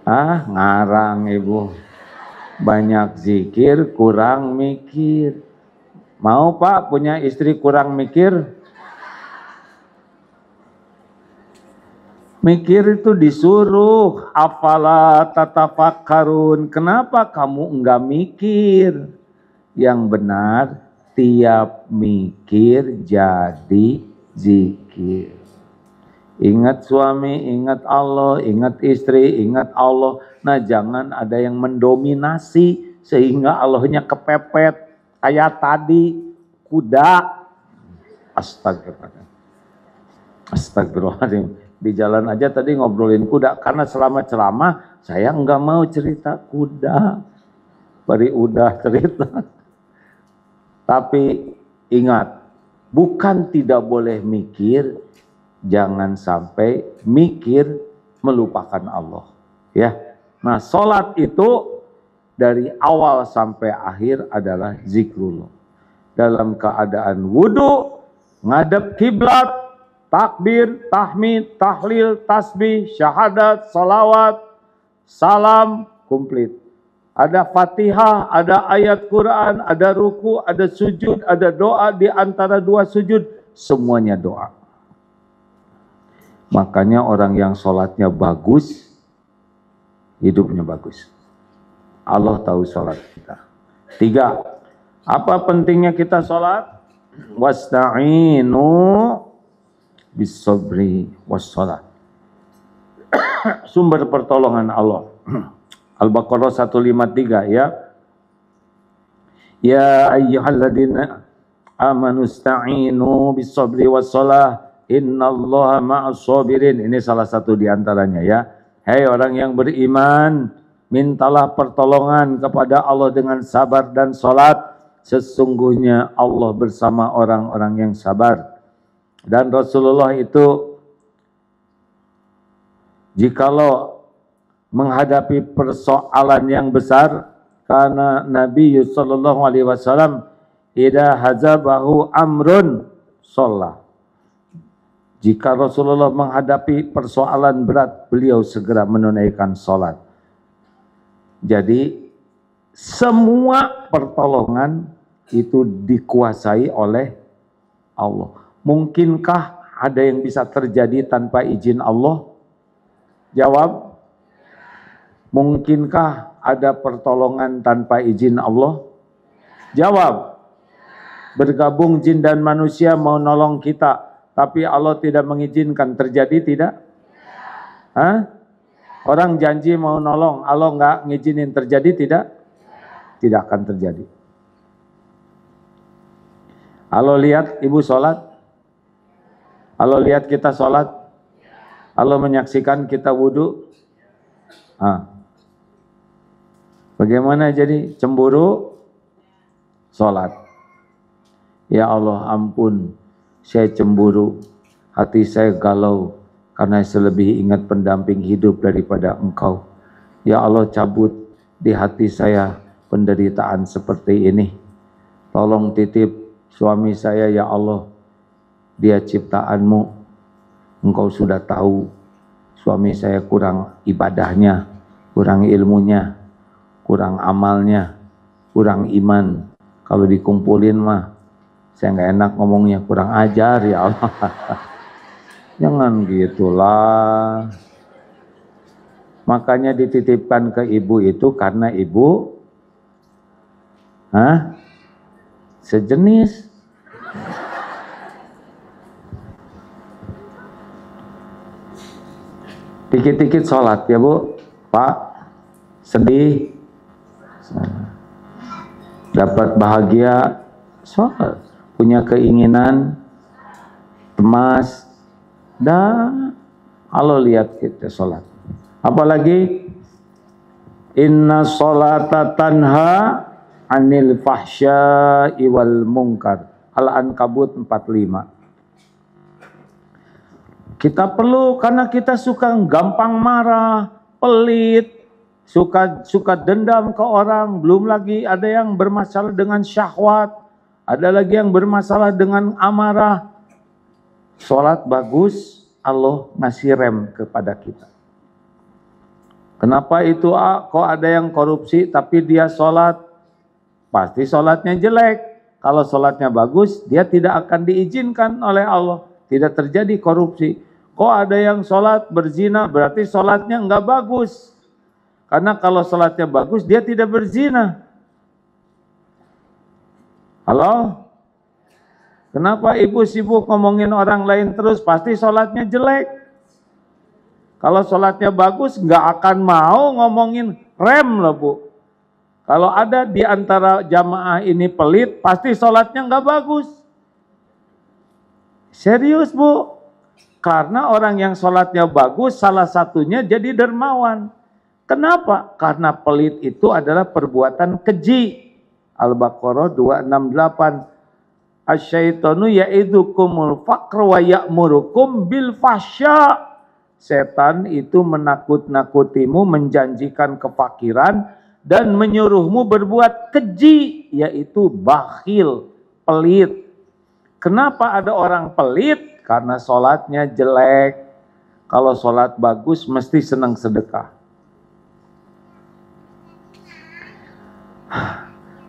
ngarang ibu. Banyak zikir, kurang mikir. Mau Pak punya istri kurang mikir? Mikir itu disuruh, afala tatafakkarun. Kenapa kamu enggak mikir? Yang benar, tiap mikir jadi zikir. Ingat suami, ingat Allah, ingat istri, ingat Allah. Nah, jangan ada yang mendominasi sehingga Allahnya kepepet. Kayak tadi, kuda. Astagfirullahaladzim. Di jalan aja tadi ngobrolin kuda. Karena selama ceramah, saya enggak mau cerita kuda. Bari udah cerita. Tapi ingat, bukan tidak boleh mikir, jangan sampai mikir melupakan Allah. Ya, nah sholat itu dari awal sampai akhir adalah zikrullah. Dalam keadaan wudhu, ngadep kiblat, takbir, tahmid, tahlil, tasbih, syahadat, salawat, salam, komplit. Ada Fatihah, ada ayat Quran, ada ruku, ada sujud, ada doa di antara dua sujud, semuanya doa. Makanya orang yang sholatnya bagus, hidupnya bagus. Allah tahu sholat kita. 3, apa pentingnya kita sholat? Wasta'inu bis-sabri was-sholat. Sumber pertolongan Allah. Al-Baqarah 153 ya. Ya ayyuhalladzina amanu ista'inu bis-sabri was-sholah innallaha ma'as sabirin. Ini salah satu di antaranya ya. Hai orang yang beriman, mintalah pertolongan kepada Allah dengan sabar dan sholat. Sesungguhnya Allah bersama orang-orang yang sabar. Dan Rasulullah itu jikalau menghadapi persoalan yang besar, karena Nabi sallallahu alaihi wasallam idza hazabahu amrun sholat. Jika Rasulullah menghadapi persoalan berat, beliau segera menunaikan sholat. Jadi semua pertolongan itu dikuasai oleh Allah. Mungkinkah ada yang bisa terjadi tanpa izin Allah? Jawab. Mungkinkah ada pertolongan tanpa izin Allah? Jawab. Bergabung jin dan manusia mau nolong kita, tapi Allah tidak mengizinkan, terjadi tidak? Hah? Orang janji mau nolong, Allah nggak ngizinin, terjadi tidak? Tidak akan terjadi. Allah lihat ibu sholat, Allah lihat kita sholat, Allah menyaksikan kita wudhu. Bagaimana jadi cemburu? Sholat. Ya Allah ampun, saya cemburu, hati saya galau, karena saya lebih ingat pendamping hidup daripada Engkau. Ya Allah cabut di hati saya penderitaan seperti ini. Tolong titip suami saya ya Allah, dia ciptaanmu. Engkau sudah tahu suami saya kurang ibadahnya, kurang ilmunya, kurang amalnya, kurang iman. Kalau dikumpulin mah saya nggak enak ngomongnya, kurang ajar ya Allah. Jangan gitulah. Makanya dititipkan ke ibu itu karena ibu sejenis. Dikit-dikit sholat ya Bu, Pak, sedih, dapat bahagia, sholat. Punya keinginan, cemas, dan Allah lihat kita sholat. Apalagi inna sholata tanha anil fahsya'i wal munkar. Al-Ankabut 45. Kita perlu, karena kita suka gampang marah, pelit, suka dendam ke orang. Belum lagi ada yang bermasalah dengan syahwat, ada lagi yang bermasalah dengan amarah. Sholat bagus, Allah ngasih rem kepada kita. Kenapa itu kok ada yang korupsi tapi dia sholat? Pasti sholatnya jelek. Kalau sholatnya bagus, dia tidak akan diizinkan oleh Allah. Tidak terjadi korupsi. Kok ada yang sholat berzina, berarti sholatnya enggak bagus. Karena kalau sholatnya bagus, dia tidak berzina. Halo? Kenapa ibu sibuk ngomongin orang lain terus? Pasti sholatnya jelek. Kalau sholatnya bagus, nggak akan mau ngomongin rem loh Bu. Kalau ada di antara jamaah ini pelit, pasti sholatnya nggak bagus. Serius Bu. Karena orang yang sholatnya bagus, salah satunya jadi dermawan. Kenapa? Karena pelit itu adalah perbuatan keji. Al-Baqarah 268. Asyaitonu ya'idukumul faqra wa ya'murukum bil fahsya. Setan itu menakut-nakutimu, menjanjikan kefakiran dan menyuruhmu berbuat keji, yaitu bakhil, pelit. Kenapa ada orang pelit? Karena sholatnya jelek. Kalau sholat bagus mesti senang sedekah.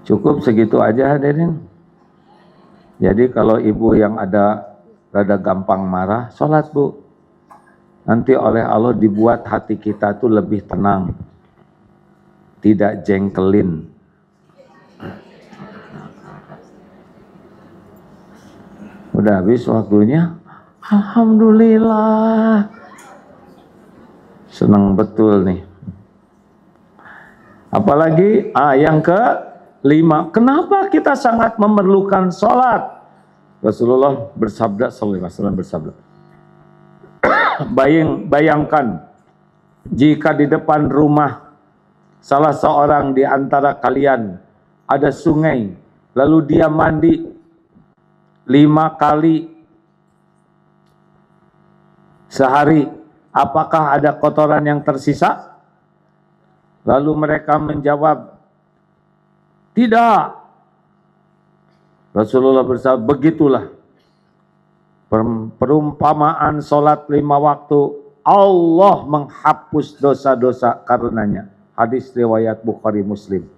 Cukup segitu aja hadirin. Jadi kalau ibu yang ada rada gampang marah, sholat Bu. Nanti oleh Allah dibuat hati kita tuh lebih tenang. tidak jengkelin. Udah habis waktunya. Alhamdulillah. Senang betul nih. Apalagi yang ke-5, kenapa kita sangat memerlukan sholat? Rasulullah bersabda, sallallahu alaihi wasallam bersabda, bayangkan jika di depan rumah salah seorang di antara kalian ada sungai, lalu dia mandi 5 kali sehari, apakah ada kotoran yang tersisa? Lalu mereka menjawab, tidak. Rasulullah bersabda, begitulah perumpamaan sholat 5 waktu, Allah menghapus dosa-dosa karenanya. Hadis riwayat Bukhari Muslim.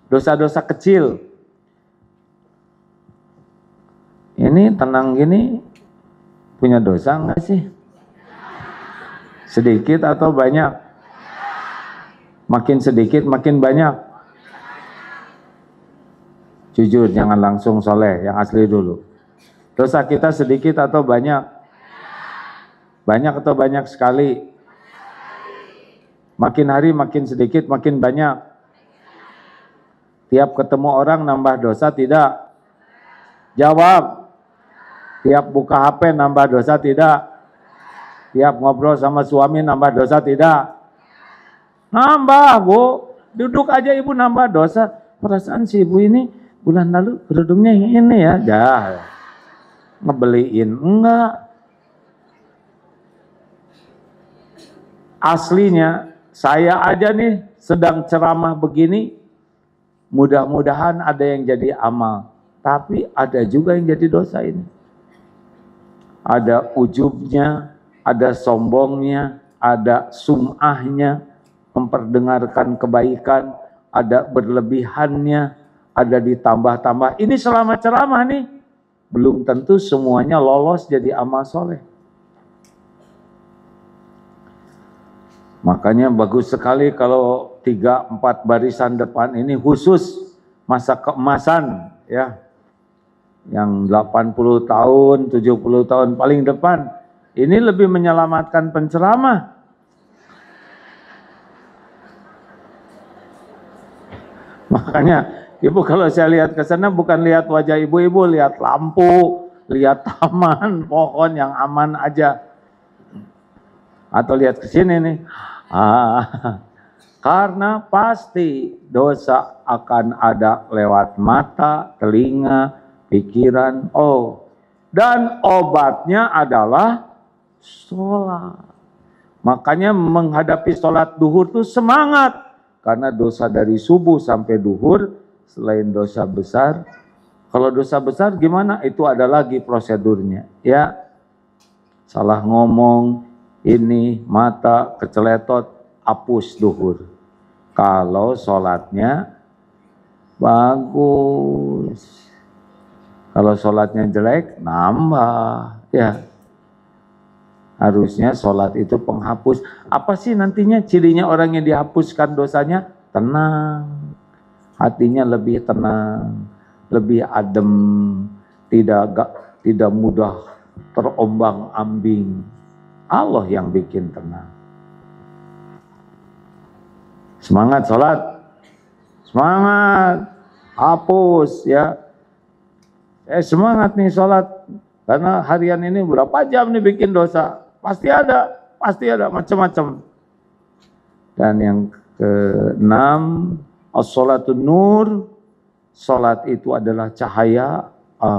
Dosa-dosa kecil. Ini tenang gini, punya dosa enggak sih? Sedikit atau banyak? Makin sedikit, makin banyak. Jujur, jangan langsung soleh, yang asli dulu. Dosa kita sedikit atau banyak? Banyak atau banyak sekali? Makin hari makin sedikit, makin banyak. Tiap ketemu orang nambah dosa tidak? Jawab. Tiap buka HP nambah dosa tidak? Tiap ngobrol sama suami nambah dosa tidak? Nambah, Bu. Duduk aja ibu nambah dosa. Perasaan si ibu ini bulan lalu kerudungnya yang ini ya. Dah. Ngebeliin. Enggak. Aslinya, saya aja nih sedang ceramah begini, mudah-mudahan ada yang jadi amal. Tapi ada juga yang jadi dosa ini. Ada ujubnya, ada sombongnya, ada sum'ahnya, memperdengarkan kebaikan, ada berlebihannya, ada ditambah-tambah. Ini selama ceramah nih, belum tentu semuanya lolos jadi amal soleh. Makanya bagus sekali kalau 3-4 barisan depan ini khusus masa keemasan ya. Yang 80 tahun, 70 tahun paling depan. Ini lebih menyelamatkan penceramah. Makanya ibu kalau saya lihat ke sana bukan lihat wajah ibu-ibu, lihat lampu, lihat taman, pohon yang aman aja. Atau lihat ke sini nih. Karena pasti dosa akan ada lewat mata, telinga, pikiran. Dan obatnya adalah sholat. Makanya menghadapi sholat duhur itu semangat. Karena dosa dari subuh sampai duhur, selain dosa besar, kalau dosa besar gimana? Itu ada lagi prosedurnya. Ya, salah ngomong, ini mata keceletot, hapus duhur. Kalau sholatnya bagus, kalau sholatnya jelek, nambah. Ya, harusnya sholat itu penghapus. Apa sih nantinya cirinya orang yang dihapuskan dosanya? Tenang, hatinya lebih tenang, lebih adem, tidak mudah terombang-ambing. Allah yang bikin tenang. Semangat sholat, semangat, hapus ya. Semangat nih sholat, karena harian ini berapa jam nih bikin dosa, pasti ada macam-macam. Dan yang ke-6, as-sholatun nur, sholat itu adalah cahaya.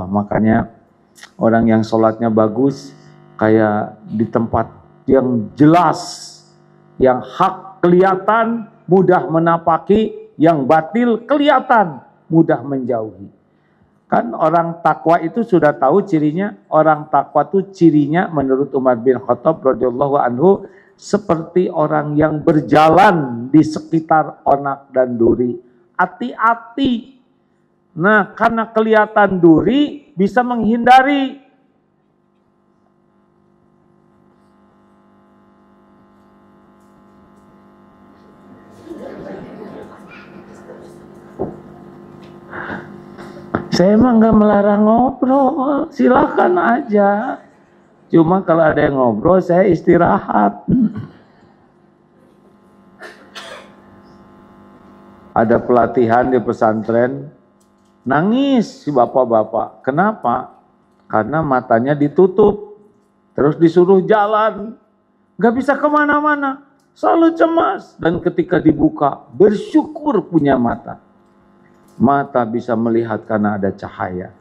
Makanya orang yang sholatnya bagus, kayak di tempat yang jelas, yang hak kelihatan, mudah menapaki, yang batil kelihatan, mudah menjauhi. Kan orang takwa itu sudah tahu cirinya. Orang takwa itu cirinya menurut Umar bin Khattab radhiyallahu anhu seperti orang yang berjalan di sekitar onak dan duri. Hati-hati. Nah, karena kelihatan duri bisa menghindari. Saya emang nggak melarang ngobrol, silakan aja. Cuma kalau ada yang ngobrol, saya istirahat. Ada pelatihan di pesantren, nangis si bapak-bapak. Kenapa? Karena matanya ditutup, terus disuruh jalan, nggak bisa kemana-mana, selalu cemas. Dan ketika dibuka, bersyukur punya mata. Mata bisa melihat karena ada cahaya.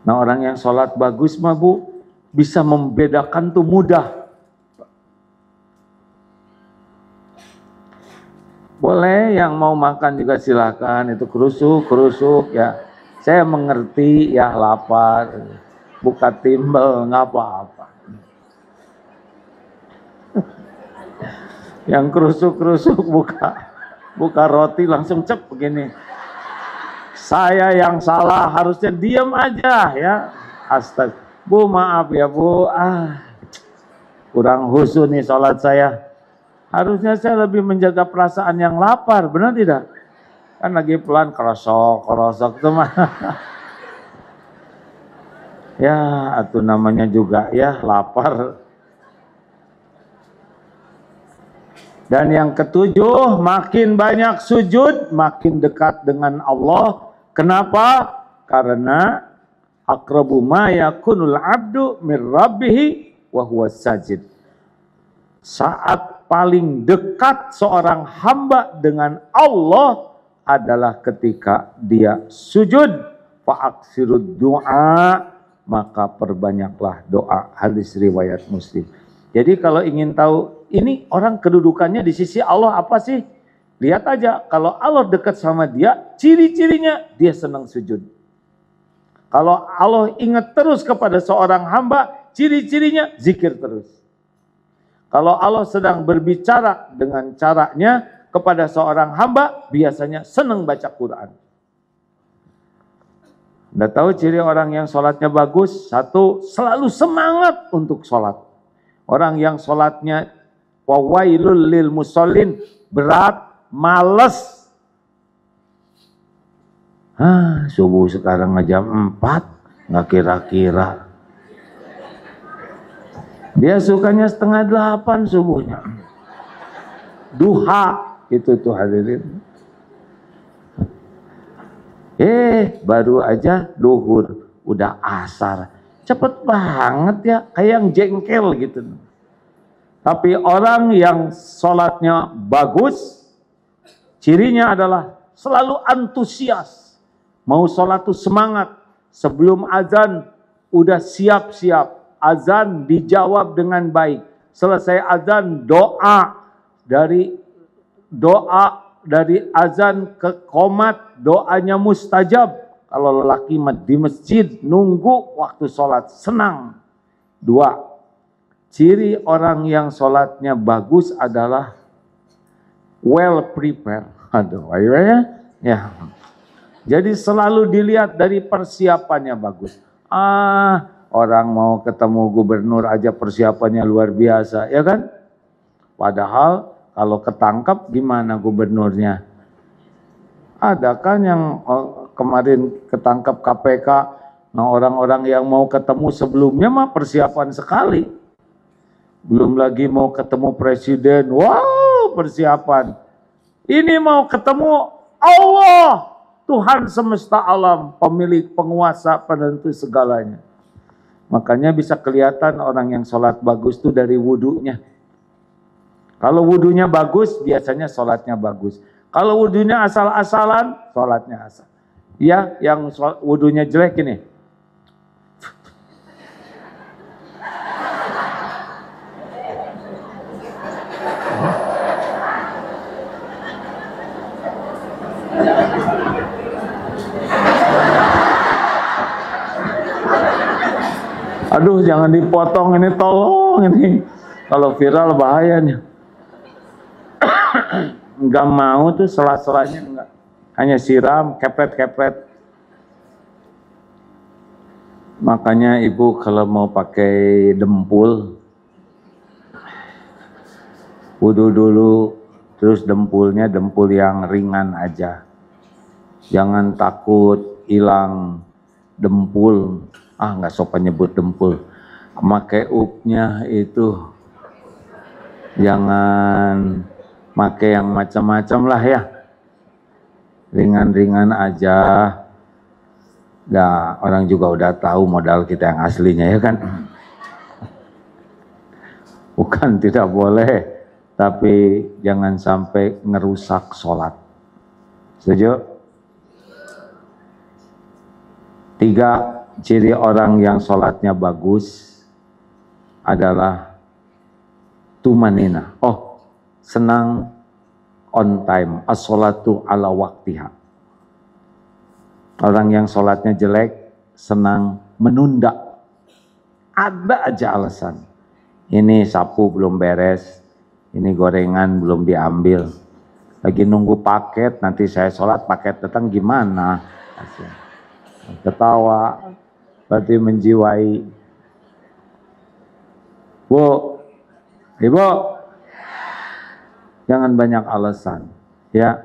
Nah, orang yang sholat bagus mah Bu, bisa membedakan tuh mudah. Boleh yang mau makan juga silakan, itu kerusuk ya. Saya mengerti ya, lapar, buka timbel nggak apa-apa. Yang kerusuk buka roti langsung cep begini. Saya yang salah, harusnya diam aja ya. Astaga, Bu maaf ya Bu, kurang khusyuk nih sholat saya. Harusnya saya lebih menjaga perasaan yang lapar, benar tidak? Kan lagi pelan kerosok tuh mah. Ya, itu namanya juga ya lapar. Dan yang ketujuh, makin banyak sujud, makin dekat dengan Allah. Kenapa? Karena aqrabu ma yakunul abdu mir rabbihi wa huwa sajid. Saat paling dekat seorang hamba dengan Allah adalah ketika dia sujud. Fa'aksirud du'a, maka perbanyaklah doa. Hadis riwayat Muslim. Jadi kalau ingin tahu ini orang kedudukannya di sisi Allah apa sih? Lihat aja, kalau Allah dekat sama dia, ciri-cirinya dia senang sujud. Kalau Allah ingat terus kepada seorang hamba, ciri-cirinya zikir terus. Kalau Allah sedang berbicara dengan caranya kepada seorang hamba, biasanya senang baca Quran. Udah tahu ciri orang yang sholatnya bagus? Satu, selalu semangat untuk sholat. Orang yang sholatnya wawailul lil musallin, berat, males. Subuh sekarang jam 4, nggak kira-kira. Dia sukanya 7:30 subuhnya. Duha, itu tuh hadirin. Baru aja duhur, udah asar. Cepet banget ya, kayak yang jengkel gitu. Tapi orang yang sholatnya bagus, cirinya adalah selalu antusias. Mau sholat tuh semangat. Sebelum azan udah siap-siap. Azan dijawab dengan baik. Selesai azan doa dari azan ke qomat, doanya mustajab. Kalau lelaki di masjid nunggu waktu sholat, senang. 2, ciri orang yang sholatnya bagus adalah well prepared. Aduh, ya. Jadi selalu dilihat dari persiapannya bagus. Orang mau ketemu gubernur aja persiapannya luar biasa, ya kan? Padahal kalau ketangkap gimana gubernurnya? Ada kan yang kemarin ketangkap KPK, nah orang-orang yang mau ketemu sebelumnya mah persiapan sekali. Belum lagi mau ketemu presiden, wow persiapan. Ini mau ketemu Allah, Tuhan semesta alam, pemilik, penguasa, penentu segalanya. Makanya bisa kelihatan orang yang sholat bagus itu dari wudunya. Kalau wudunya bagus, biasanya sholatnya bagus. Kalau wudunya asal-asalan, sholatnya asal. Ya, yang wudunya jelek ini. Aduh, jangan dipotong ini, tolong ini. Kalau viral bahayanya. Enggak mau tuh sela-selanya enggak. Hanya siram, kepret-kepret. Makanya ibu kalau mau pakai dempul, wudu dulu, terus dempulnya dempul yang ringan aja. Jangan takut hilang dempul, nggak sopan nyebut dempul, pakai upnya itu jangan pakai yang macam-macam lah ya, ringan-ringan aja. Nah, orang juga udah tahu modal kita yang aslinya ya kan. Bukan tidak boleh, tapi jangan sampai ngerusak sholat. Setuju? 3 ciri orang yang sholatnya bagus adalah tumanina. Senang on time. As-sholatu ala waktiha. Orang yang sholatnya jelek senang menunda. Ada aja alasan. Ini sapu belum beres, ini gorengan belum diambil, lagi nunggu paket, nanti saya sholat paket datang gimana? Ketawa, berarti menjiwai. Bu, Ibu, jangan banyak alasan, ya.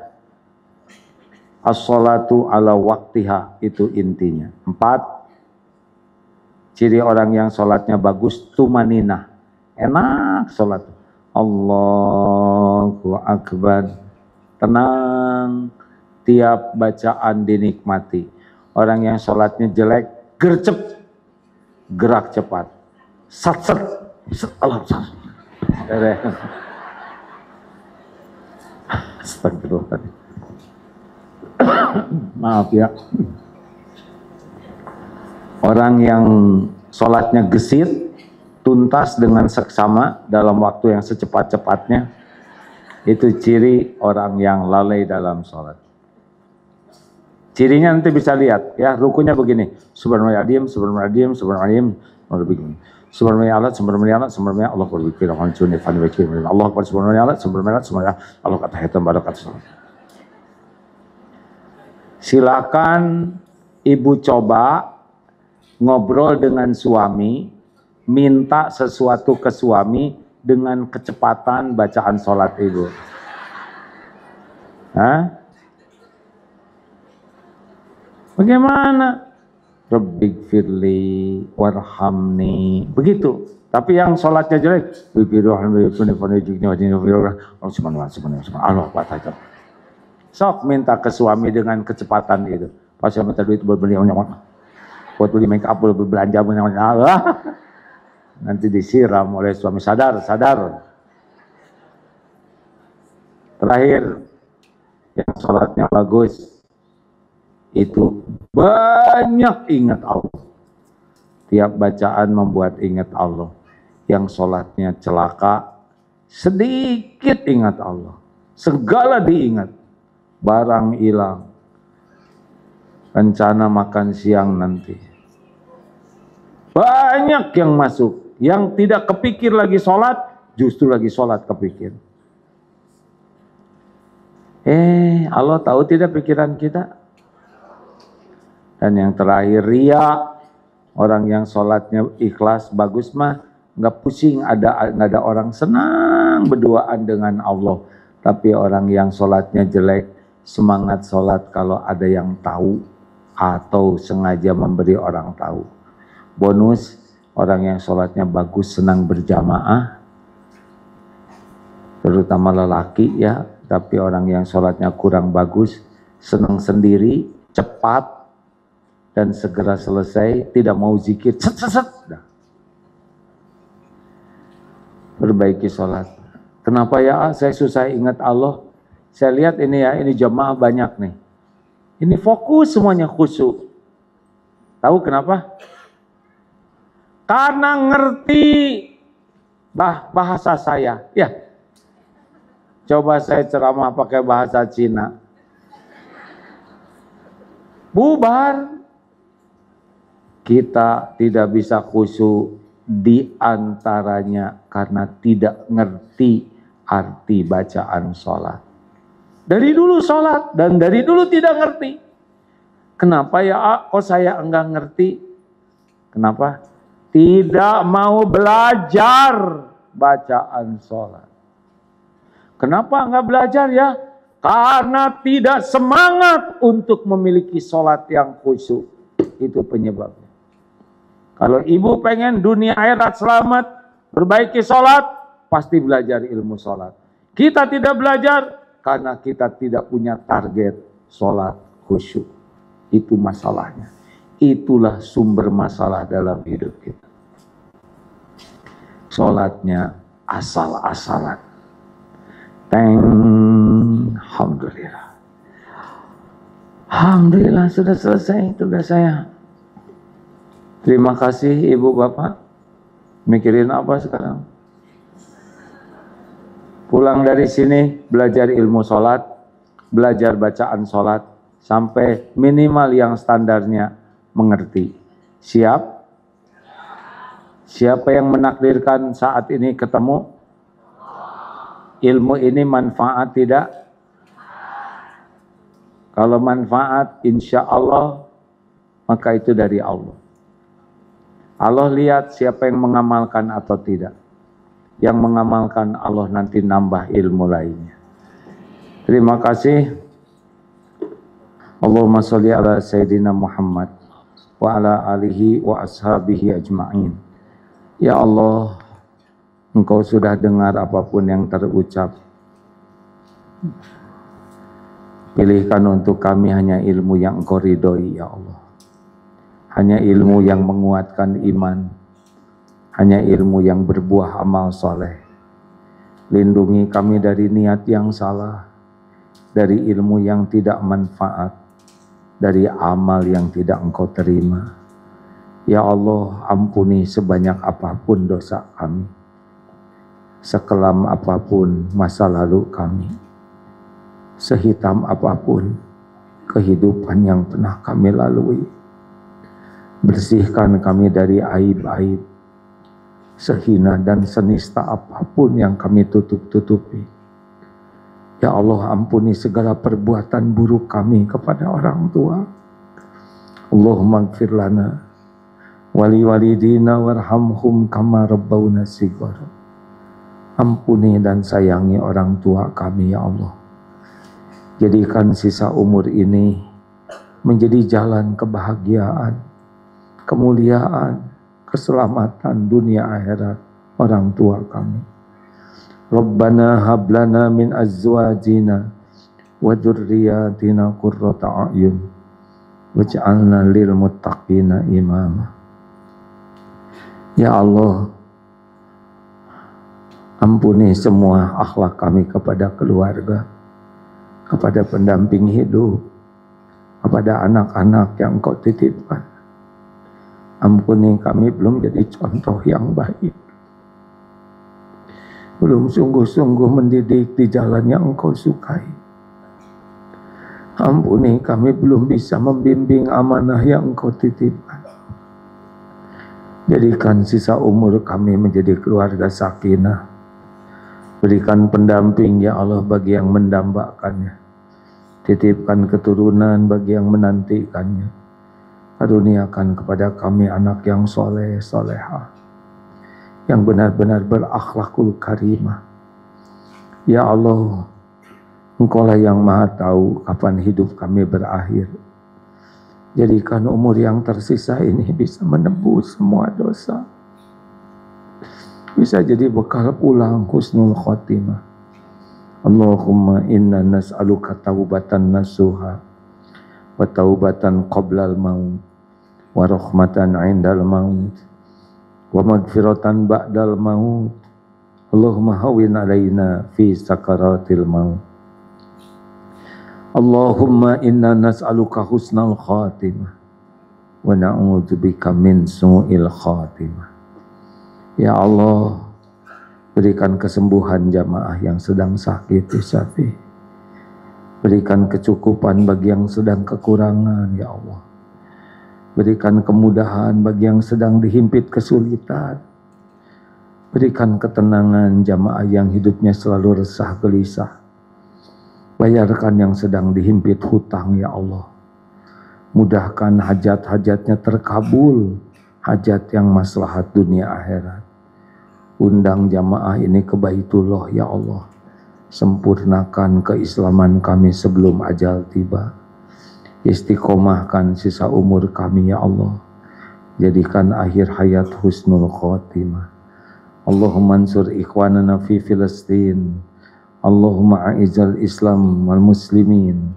As-sholatu ala waktiha, itu intinya. 4, ciri orang yang sholatnya bagus, tumaninah. Enak sholat. Allahu Akbar. Tenang. Tiap bacaan dinikmati. Orang yang sholatnya jelek, gercep. Gerak cepat. Sat-set. Astagfirullah. Maaf ya. Orang yang sholatnya gesit, tuntas dengan seksama dalam waktu yang secepat-cepatnya, itu ciri orang yang lalai dalam sholat. Cirinya nanti bisa lihat ya, rukunya begini: subhanallah, subhanallah, subhanallah, subhanallah, subhanallah, subhanallah, Allah berfikir, Allah akbar, subhanallah, subhanallah, subhanallah, Allah kata hitam barakat. Silakan ibu coba ngobrol dengan suami, minta sesuatu ke suami dengan kecepatan bacaan sholat ibu. Bagaimana? Rabbighfirli warhamni. Begitu. Tapi yang sholatnya jelek, sok minta ke suami dengan kecepatan itu. Pas saya minta duit buat beli make up, belanja, nanti disiram oleh suami. Sadar. Terakhir, yang sholatnya bagus itu banyak ingat Allah. Tiap bacaan membuat ingat Allah. Yang sholatnya celaka, sedikit ingat Allah. Segala diingat. Barang hilang. Rencana makan siang nanti. Banyak yang masuk. Yang tidak kepikir lagi sholat, justru lagi sholat kepikir. Allah tahu tidak pikiran kita? Dan yang terakhir, riya. Orang yang sholatnya ikhlas, bagus mah, nggak pusing, nggak ada orang senang berduaan dengan Allah. Tapi orang yang sholatnya jelek, semangat sholat kalau ada yang tahu, atau sengaja memberi orang tahu. Bonus, orang yang sholatnya bagus, senang berjamaah, terutama lelaki ya. Tapi orang yang sholatnya kurang bagus, senang sendiri, cepat, dan segera selesai, tidak mau zikir, set. Perbaiki sholat. Kenapa ya saya susah ingat Allah? Saya lihat ini ya, ini jamaah banyak nih. Ini fokus semuanya khusyuk. Tahu kenapa? Karena ngerti bahasa saya. Ya. Coba saya ceramah pakai bahasa Cina. Bubar. Kita tidak bisa khusyuk di antaranya karena tidak ngerti arti bacaan sholat. Dari dulu sholat dan dari dulu tidak ngerti. Kenapa ya kok saya enggak ngerti? Kenapa? Tidak mau belajar bacaan sholat. Kenapa enggak belajar ya? Karena tidak semangat untuk memiliki sholat yang khusyuk. Itu penyebabnya. Kalau ibu pengen dunia akhirat selamat, perbaiki sholat, pasti belajar ilmu sholat. Kita tidak belajar karena kita tidak punya target sholat khusyuk. Itu masalahnya. Itulah sumber masalah dalam hidup kita. Sholatnya asal-asalan. Alhamdulillah. Alhamdulillah sudah selesai tugas saya. Terima kasih ibu bapak. Mikirin apa sekarang? Pulang dari sini belajar ilmu sholat, belajar bacaan sholat, sampai minimal yang standarnya mengerti. Siap? Siapa yang menakdirkan saat ini ketemu? Ilmu ini manfaat tidak? Kalau manfaat, insya Allah, maka itu dari Allah. Allah lihat siapa yang mengamalkan atau tidak. Yang mengamalkan Allah nanti nambah ilmu lainnya. Terima kasih. Allahumma sholli ala Sayyidina Muhammad wa ala alihi wa ashabihi ajma'in. Ya Allah, Engkau sudah dengar apapun yang terucap. Pilihkan untuk kami hanya ilmu yang Engkau ridhoi, ya Allah. Hanya ilmu yang menguatkan iman. Hanya ilmu yang berbuah amal soleh. Lindungi kami dari niat yang salah. Dari ilmu yang tidak manfaat. Dari amal yang tidak Engkau terima. Ya Allah, ampuni sebanyak apapun dosa kami. Sekelam apapun masa lalu kami, sehitam apapun kehidupan yang pernah kami lalui, bersihkan kami dari aib-aib, sehina dan senista apapun yang kami tutup-tutupi. Ya Allah, ampuni segala perbuatan buruk kami kepada orang tua. Allahumma ighfir lana wali walidina warhamhum kama rabbawna shighara. Ampuni dan sayangi orang tua kami, ya Allah. Jadikan sisa umur ini menjadi jalan kebahagiaan, kemuliaan, keselamatan dunia akhirat orang tua kami. Rabbana hablana min azwajina wa dzurriyyatina qurrata a'yun waj'alna lil muttaqina imama. Ya Allah, ampuni semua akhlak kami kepada keluarga, kepada pendamping hidup, kepada anak-anak yang Engkau titipkan. Ampuni kami belum jadi contoh yang baik. Belum sungguh-sungguh mendidik di jalan yang Engkau sukai. Ampuni kami belum bisa membimbing amanah yang Engkau titipkan. Jadikan sisa umur kami menjadi keluarga sakinah. Berikan pendamping, ya Allah, bagi yang mendambakannya. Titipkan keturunan bagi yang menantikannya. Karuniakan kepada kami anak yang soleh, soleha, yang benar-benar berakhlakul karimah. Ya Allah, Engkaulah yang maha tahu kapan hidup kami berakhir. Jadikan umur yang tersisa ini bisa menebus semua dosa. Bisa jadi bekal pulang husnul khotimah. Allahumma inna nas'aluka taubatan nasuha wa taubatan qoblal maut wa rahmatan indal maut wa magfiratan ba'dal maut. Allahumma hawin alaina fi sakaratil maut. Allahumma inna nas'aluka husnal khatimah wa na'udzubika min su'il khatimah. Ya Allah, berikan kesembuhan jamaah yang sedang sakit, Syafi. Berikan kecukupan bagi yang sedang kekurangan, ya Allah. Berikan kemudahan bagi yang sedang dihimpit kesulitan. Berikan ketenangan jamaah yang hidupnya selalu resah gelisah. Bayarkan yang sedang dihimpit hutang, ya Allah. Mudahkan hajat-hajatnya terkabul, hajat yang maslahat dunia akhirat. Undang jamaah ini ke Baitullah, ya Allah. Sempurnakan keislaman kami sebelum ajal tiba. Istiqomahkan sisa umur kami ya Allah. Jadikan akhir hayat husnul khotimah. Allahumma ansur ikhwanana fi Filistin. Allahumma a'izal Islam wal muslimin.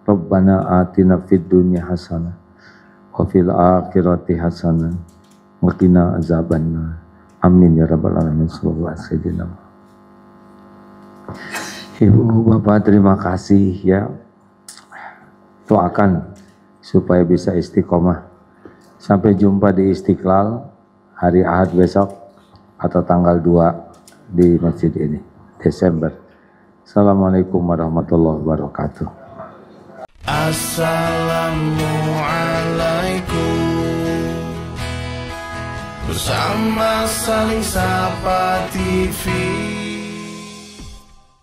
Rabbana atina fid dunya hasanah wa fil akhirati hasanah wa qina azabannar. Amin ya rabbal alamin. Sallallahu alaihi wasallam. Ibu bapak terima kasih ya. Doakan supaya bisa istiqomah. Sampai jumpa di Istiqlal hari Ahad besok atau tanggal 2 di masjid ini Desember. Assalamualaikum warahmatullahi wabarakatuh. Assalamualaikum. Bersama Saling Sapa TV.